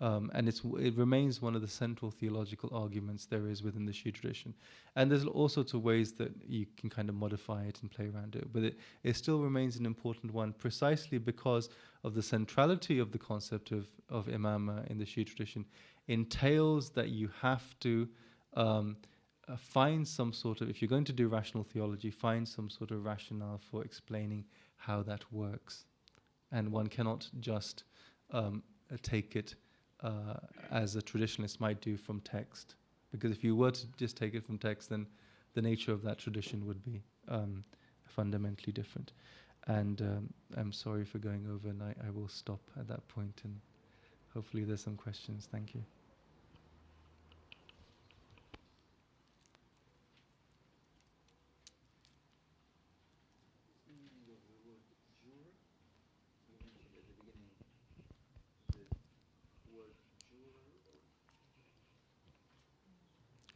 And it remains one of the central theological arguments there is within the Shi'i tradition. And there's all sorts of ways that you can kind of modify it and play around it, but it still remains an important one, precisely because of the centrality of the concept of imama in the Shi'i tradition. Entails that you have to find some sort of, if you're going to do rational theology, find some sort of rationale for explaining how that works. And one cannot just take it as a traditionalist might do from text. Because if you were to just take it from text, then the nature of that tradition would be fundamentally different. And I'm sorry for going over, and I will stop at that point, and hopefully there's some questions. Thank you.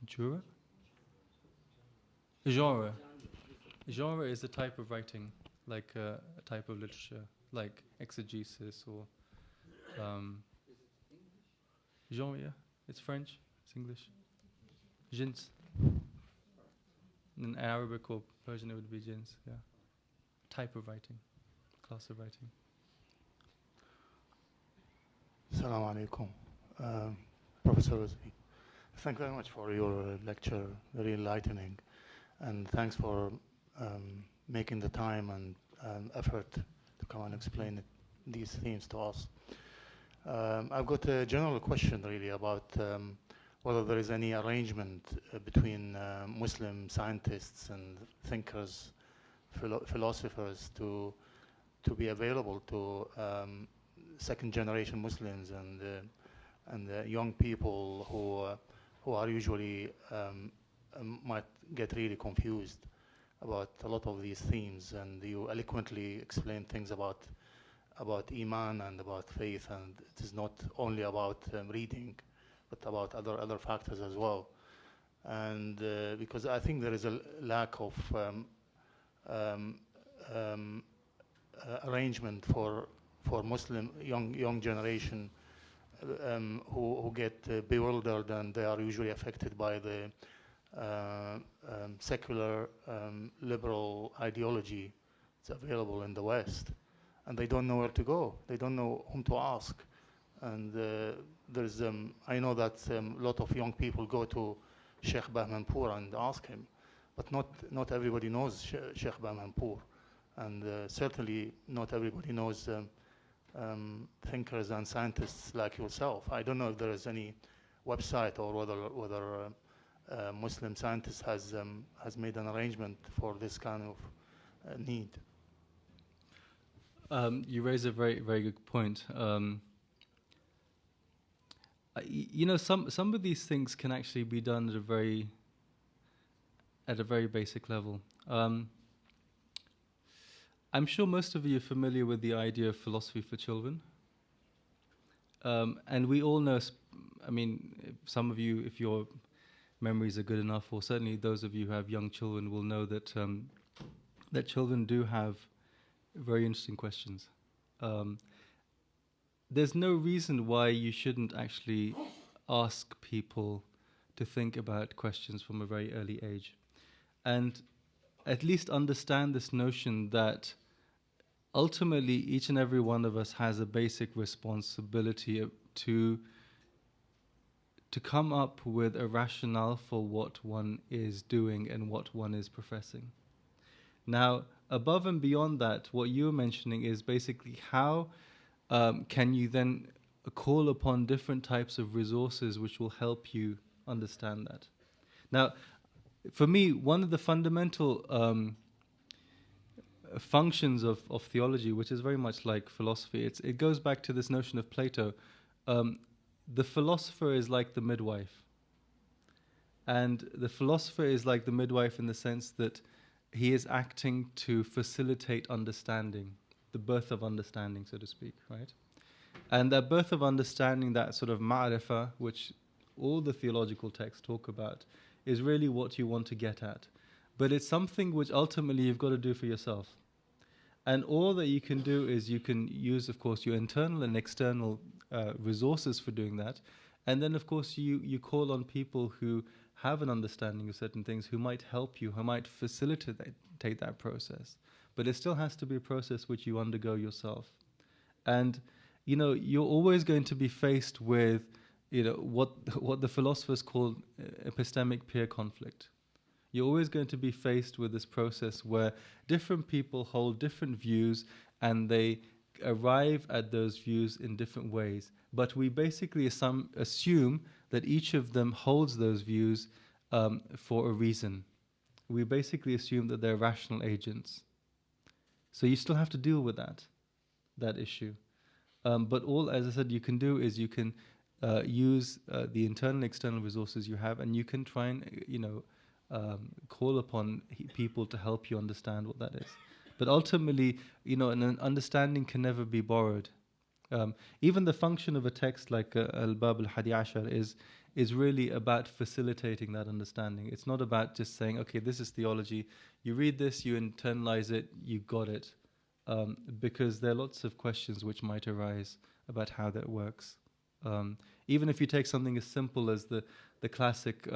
Jura? Genre. Genre is a type of writing, like a type of literature, like exegesis or genre. Yeah, it's French, it's English. Jins. In Arabic or Persian, it would be jins. Yeah, type of writing, class of writing. Assalamu alaikum, Professor Rizvi. Thank you very much for your lecture, very enlightening, and thanks for making the time and effort to come and explain these themes to us. I've got a general question really about whether there is any arrangement between Muslim scientists and thinkers, philosophers to be available to second-generation Muslims and young people who are usually might get really confused about a lot of these themes, and you eloquently explain things about Iman and about faith, and it is not only about reading, but about other factors as well. And because I think there is a lack of arrangement for Muslim young generation who get bewildered, and they are usually affected by the secular liberal ideology that's available in the West, and they don't know where to go. They don't know whom to ask. And there's I know that a lot of young people go to Sheikh Bahmanpour and ask him. But not everybody knows Sheikh Bahmanpour, and certainly not everybody knows thinkers and scientists like yourself. I don't know if there is any website or whether Muslim scientist has made an arrangement for this kind of need. You raise a very, very good point. You know, some of these things can actually be done at a very basic level. I'm sure most of you are familiar with the idea of philosophy for children. And we all know, I mean, some of you, if your memories are good enough, or certainly those of you who have young children will know that that children do have very interesting questions. There's no reason why you shouldn't actually ask people to think about questions from a very early age. And at least understand this notion that ultimately each and every one of us has a basic responsibility to come up with a rationale for what one is doing and what one is professing. Now, above and beyond that, what you're mentioning is basically how can you then call upon different types of resources which will help you understand that. Now, for me, one of the fundamental functions of theology, which is very much like philosophy, it goes back to this notion of Plato. The philosopher is like the midwife. And the philosopher is like the midwife in the sense that he is acting to facilitate understanding, the birth of understanding, so to speak, right? And that birth of understanding, that sort of ma'rifah, which all the theological texts talk about, is really what you want to get at. But it's something which ultimately you've got to do for yourself. And all that you can do is you can use, of course, your internal and external resources for doing that. And then, of course, you call on people who have an understanding of certain things, who might help you, who might facilitate that process. But it still has to be a process which you undergo yourself. And, you know, you're always going to be faced with, you know, what the philosophers call epistemic peer conflict. You're always going to be faced with this process where different people hold different views and they arrive at those views in different ways. But we basically assume that each of them holds those views for a reason. We basically assume that they're rational agents. So you still have to deal with that issue. But all, as I said, you can do is you can use the internal and external resources you have, and you can try and, you know, call upon people to help you understand what that is. But ultimately, you know, an understanding can never be borrowed. Even the function of a text like Al-Bab al-Hadi Ashar is really about facilitating that understanding. It's not about just saying, okay, this is theology. You read this, you internalize it, you got it. Because there are lots of questions which might arise about how that works. Even if you take something as simple as the classic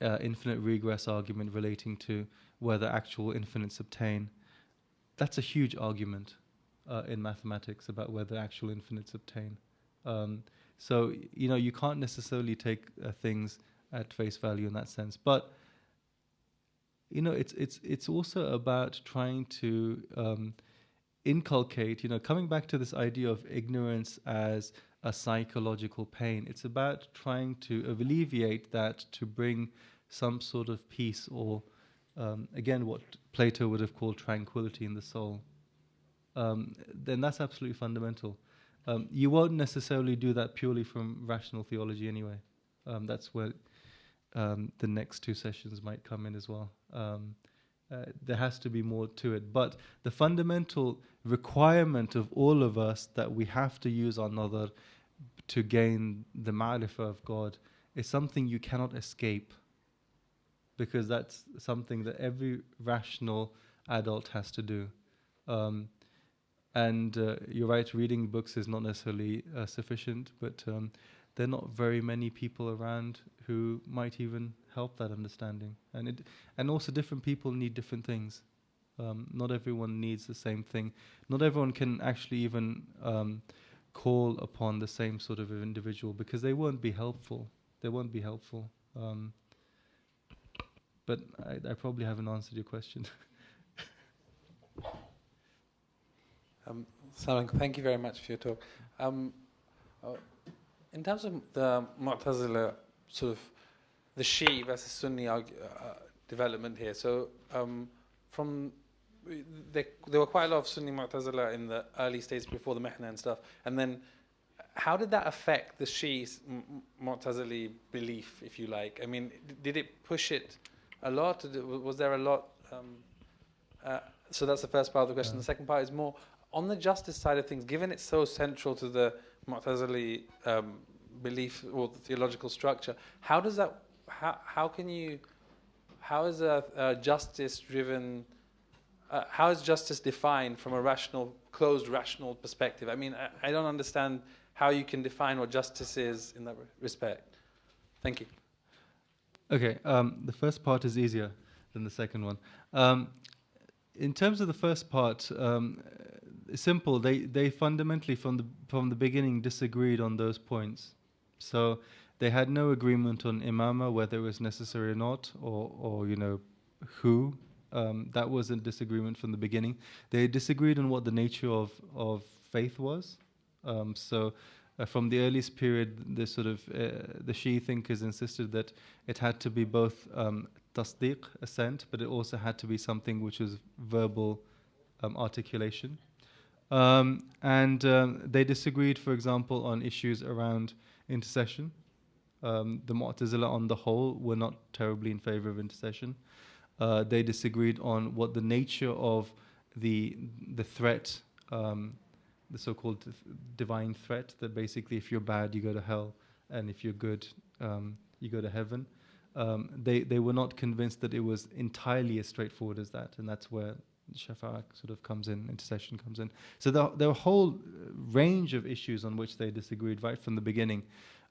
infinite regress argument relating to whether actual infinites obtain, that's a huge argument in mathematics about whether actual infinites obtain. So, you know, you can't necessarily take things at face value in that sense. But, you know, it's also about trying to inculcate, you know, coming back to this idea of ignorance as a psychological pain. It's about trying to alleviate that to bring some sort of peace or, again, what Plato would have called tranquility in the soul. Then that's absolutely fundamental. You won't necessarily do that purely from rational theology anyway. That's where the next two sessions might come in as well. There has to be more to it. But the fundamental requirement of all of us that we have to use our nadar to gain the ma'rifah of God is something you cannot escape, because that's something that every rational adult has to do. And you're right, reading books is not necessarily sufficient, but there are not very many people around who might even help that understanding. And also different people need different things. Not everyone needs the same thing. Not everyone can actually even call upon the same sort of individual, because they won't be helpful. They won't be helpful. But I probably haven't answered your question. Salam, thank you very much for your talk. In terms of the Mu'tazila, sort of the Shi'i versus Sunni development here, so from there were quite a lot of Sunni Mu'tazila in the early stages before the Mihna and stuff, and then how did that affect the Shi'i Mu'tazili belief, if you like? I mean, did it push it a lot? Was there a lot? So that's the first part of the question. The second part is more on the justice side of things. Given it's so central to the Mu'tazili belief or the theological structure, how does that? How can you? How is a justice-driven? How is justice defined from a rational, closed, rational perspective? I mean, I don't understand how you can define what justice is in that respect. Thank you. Okay, the first part is easier than the second one. In terms of the first part, simple. They fundamentally from the beginning disagreed on those points. So they had no agreement on imama, whether it was necessary or not, or who. That was a disagreement from the beginning. They disagreed on what the nature of faith was. From the earliest period, the Shi'i thinkers insisted that it had to be both tasdiq, assent, but it also had to be something which was verbal articulation. They disagreed, for example, on issues around intercession. The Mu'tazila on the whole were not terribly in favor of intercession. They disagreed on what the nature of the threat, the so-called divine threat, that basically if you're bad, you go to hell, and if you're good, you go to heaven. They were not convinced that it was entirely as straightforward as that, and that's where shafa'a sort of comes in, intercession comes in. So there are a whole range of issues on which they disagreed right from the beginning.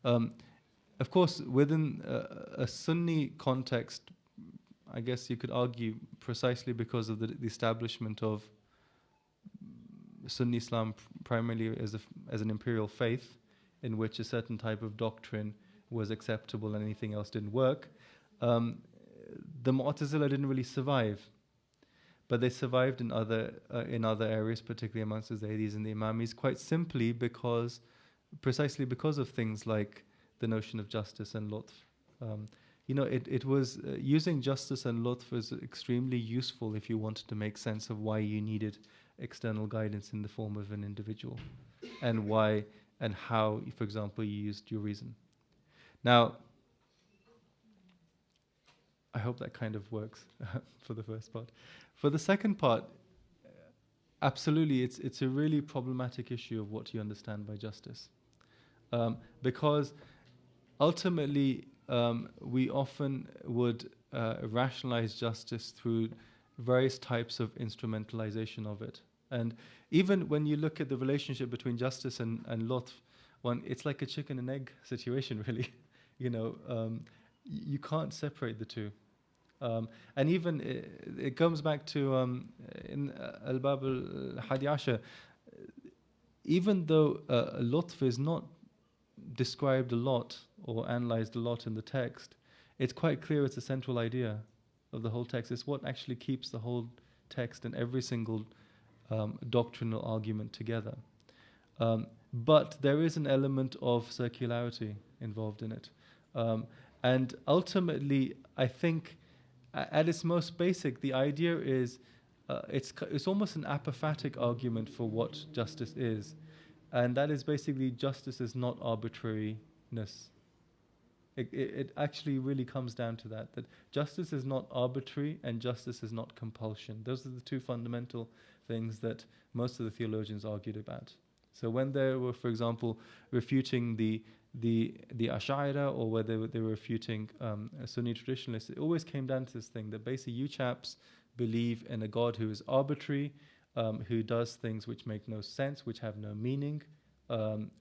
Of course, within a Sunni context, I guess you could argue precisely because of the establishment of Sunni Islam primarily as an imperial faith, in which a certain type of doctrine was acceptable and anything else didn't work. The Mu'tazila didn't really survive, but they survived in other areas, particularly amongst the Zaydis and the Imamis, quite simply precisely because of things like the notion of justice and lutf. It was using justice and lutf was extremely useful if you wanted to make sense of why you needed external guidance in the form of an individual, and why and how, for example, you used your reason. Now, I hope that kind of works for the first part. For the second part, absolutely, it's a really problematic issue of what you understand by justice, because ultimately we often would rationalize justice through various types of instrumentalization of it. And even when you look at the relationship between justice and lutf, it's like a chicken and egg situation, really. You can't separate the two. And even it comes back to in Al-Bab al-Hadi Ashar, even though lutf is not described a lot or analyzed a lot in the text, it's quite clear it's a central idea of the whole text. It's what actually keeps the whole text and every single doctrinal argument together. But there is an element of circularity involved in it. And ultimately, I think, at its most basic, the idea is it's almost an apophatic argument for what justice is. And that is basically justice is not arbitrariness. It actually really comes down to that justice is not arbitrary and justice is not compulsion. Those are the two fundamental things that most of the theologians argued about. So when they were, for example, refuting the Ash'ira, or whether they were refuting Sunni traditionalists, it always came down to this thing that basically you chaps believe in a God who is arbitrary, who does things which make no sense, which have no meaning,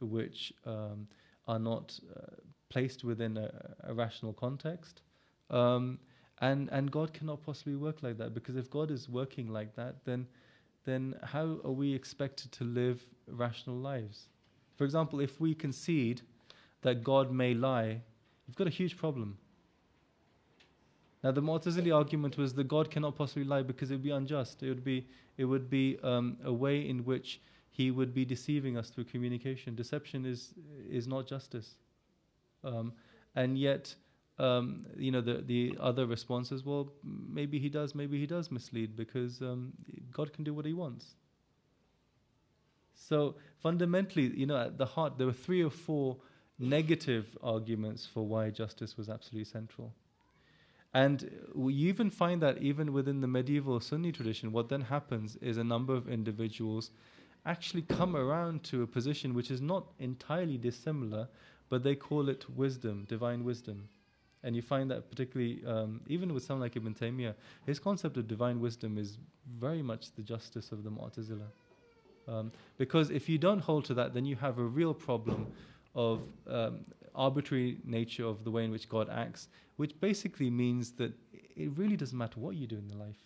which are not placed within a rational context. And God cannot possibly work like that, because if God is working like that, then how are we expected to live rational lives? For example, if we concede that God may lie, you've got a huge problem. Now, the Mu'tazili argument was that God cannot possibly lie because it would be unjust. It would be a way in which He would be deceiving us through communication. Deception is not justice. And yet, the other response is, well, maybe he does mislead because God can do what He wants. So fundamentally, at the heart, there were 3 or 4 negative arguments for why justice was absolutely central. And you even find that even within the medieval Sunni tradition, what then happens is a number of individuals actually come around to a position which is not entirely dissimilar, but they call it wisdom, divine wisdom. And you find that particularly, even with someone like Ibn Taymiyyah, his concept of divine wisdom is very much the justice of the Mu'tazila. Because if you don't hold to that, then you have a real problem of arbitrary nature of the way in which God acts, which basically means that it really doesn't matter what you do in life.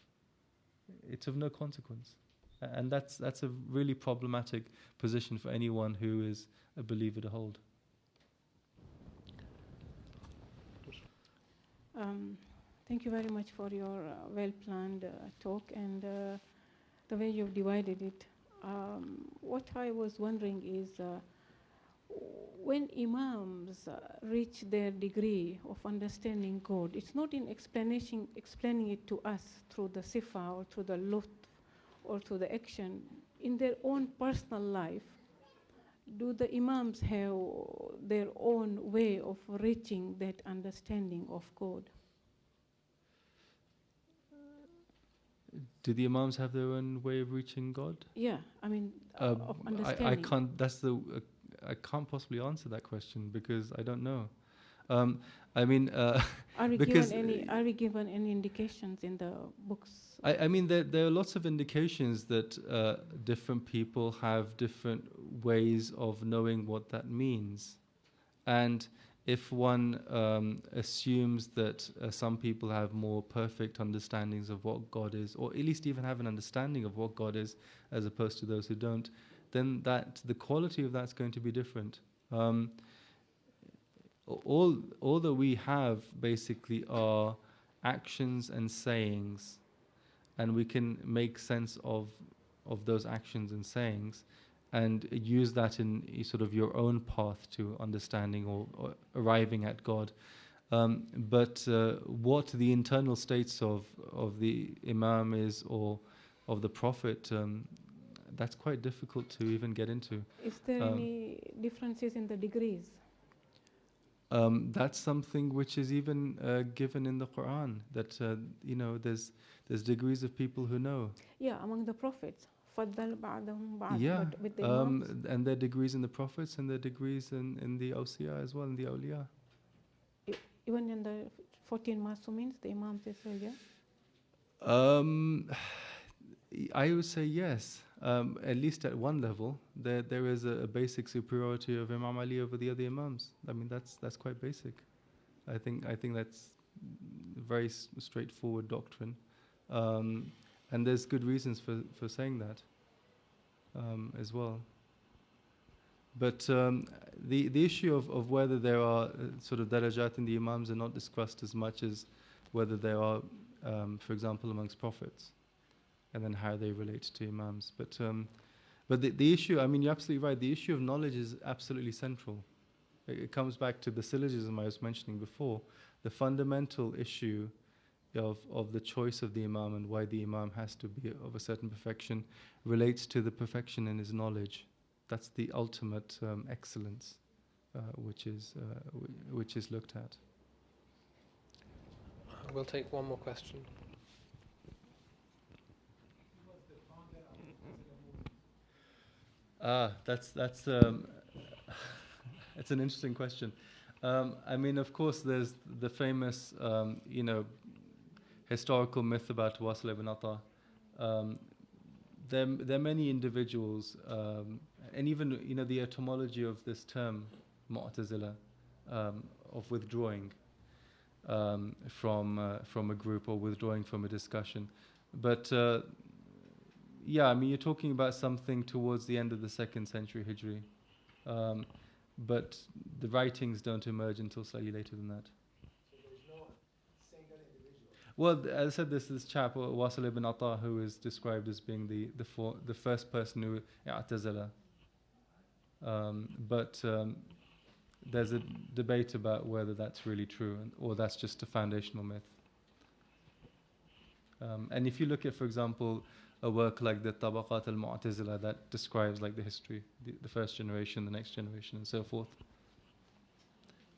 It's of no consequence. And that's a really problematic position for anyone who is a believer to hold. Thank you very much for your well-planned talk and the way you've divided it. What I was wondering is, when Imams reach their degree of understanding God, it's not in explaining it to us through the sifa or through the lutf or through the action. In their own personal life, do the Imams have their own way of reaching that understanding of God? Do the Imams have their own way of reaching God? Yeah, I mean, of understanding. I can't. I can't possibly answer that question because I don't know. Are we because given any indications in the books? I mean, there are lots of indications that different people have different ways of knowing what that means, and if one assumes that some people have more perfect understandings of what God is, or at least even have an understanding of what God is, as opposed to those who don't, then the quality of that's going to be different. All that we have basically are actions and sayings, and we can make sense of those actions and sayings and use that in sort of your own path to understanding or arriving at God. But what the internal states of the Imam is or of the Prophet, that's quite difficult to even get into. Is there any differences in the degrees? That's something which is even given in the Quran, that there's degrees of people who know. Yeah, among the prophets. فَضَّلْ بَعْضَهُمْ بَعْضٍ. Yeah, but with the Imams? and their degrees in the prophets and their degrees in the awsiya as well, in the awliya. Even in the 14 Masumins, the Imams as well, yeah? I would say yes. At least at one level, there is a basic superiority of Imam Ali over the other Imams. I mean, that's quite basic. I think that's very straightforward doctrine, and there's good reasons for saying that as well. But the issue of whether there are sort of darajat in the Imams are not discussed as much as whether there are, for example, amongst prophets, and then how they relate to Imams. But the issue, I mean, you're absolutely right, the issue of knowledge is absolutely central. It comes back to the syllogism I was mentioning before. The fundamental issue of the choice of the Imam and why the Imam has to be of a certain perfection relates to the perfection in his knowledge. That's the ultimate excellence which is looked at. We'll take one more question. That's it's an interesting question. I mean, of course, there's the famous, historical myth about Wasil ibn Atta. There are many individuals, and even the etymology of this term, Mu'tazila, of withdrawing from a group or withdrawing from a discussion, but. Yeah, I mean, you're talking about something towards the end of the 2nd century Hijri, but the writings don't emerge until slightly later than that. So there is no single individual Well, as I said, this chap Wasil ibn Atta, who is described as being the first person who i'tazala. But there's a debate about whether that's really true or that's just a foundational myth. And if you look at, for example, a work like the Tabaqat al-Mu'tazila that describes like the history, the first generation, the next generation, and so forth.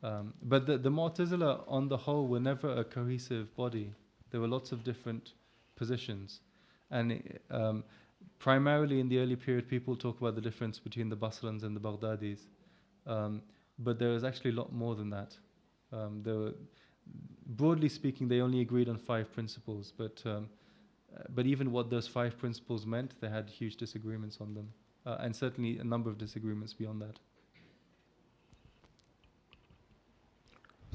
But the Mu'tazila on the whole were never a cohesive body. There were lots of different positions. And primarily in the early period, people talk about the difference between the Basrans and the Baghdadis. But there was actually a lot more than that. Broadly speaking, they only agreed on 5 principles. But even what those 5 principles meant, they had huge disagreements on them. And certainly a number of disagreements beyond that.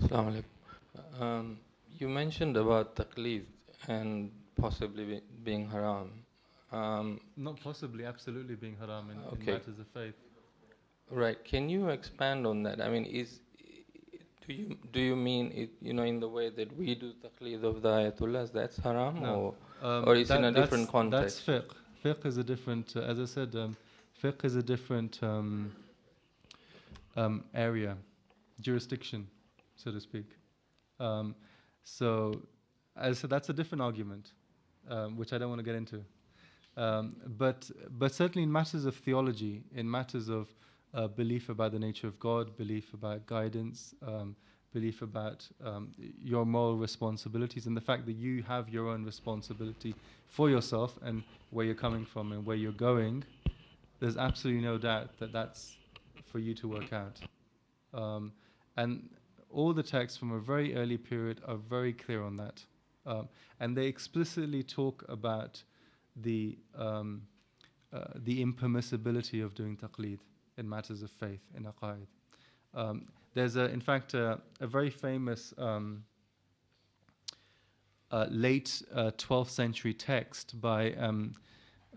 Assalamu alaikum. You mentioned about taqleed and possibly being haram. Not possibly, absolutely being haram in matters of faith. Right. Can you expand on that? I mean, do you mean it, in the way that we do taqleed of the ayatullahs, that's haram, No. or is in a different context? That's fiqh. Fiqh is a different, as I said, fiqh is a different area, jurisdiction, so to speak. So, as I said, that's a different argument, which I don't want to get into. But certainly in matters of theology, in matters of belief about the nature of God, belief about guidance, belief about your moral responsibilities, and the fact that you have your own responsibility for yourself and where you're coming from and where you're going, there's absolutely no doubt that that's for you to work out. And all the texts from a very early period are very clear on that. And they explicitly talk about the impermissibility of doing taqleed in matters of faith, in aqaid. There's in fact a very famous late 12th century text by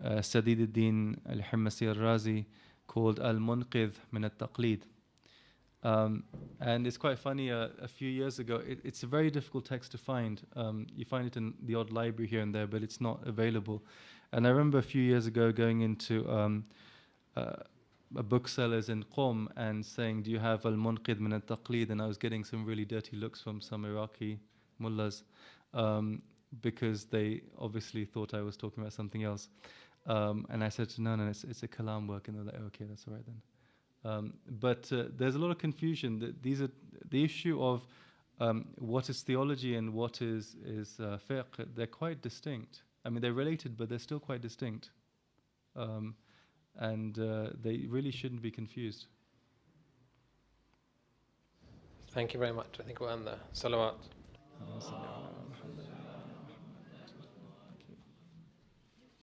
Sadid al-Din al-Himmasi al-Razi called Al-Munqidh min al-Taqleed. And it's quite funny, a few years ago, it's a very difficult text to find. You find it in the odd library here and there, but it's not available. And I remember a few years ago going into a bookseller's in Qom and saying, do you have Al-Munqidh min al-Taqleed? And I was getting some really dirty looks from some Iraqi mullahs because they obviously thought I was talking about something else. And I said, no, it's a kalam work. And they're like, okay, that's all right then. But there's a lot of confusion. These are the issue of what is theology and what is fiqh. They're quite distinct. I mean, they're related, but they're still quite distinct. And they really shouldn't be confused. Thank you very much. I think we'll end there. Salawat.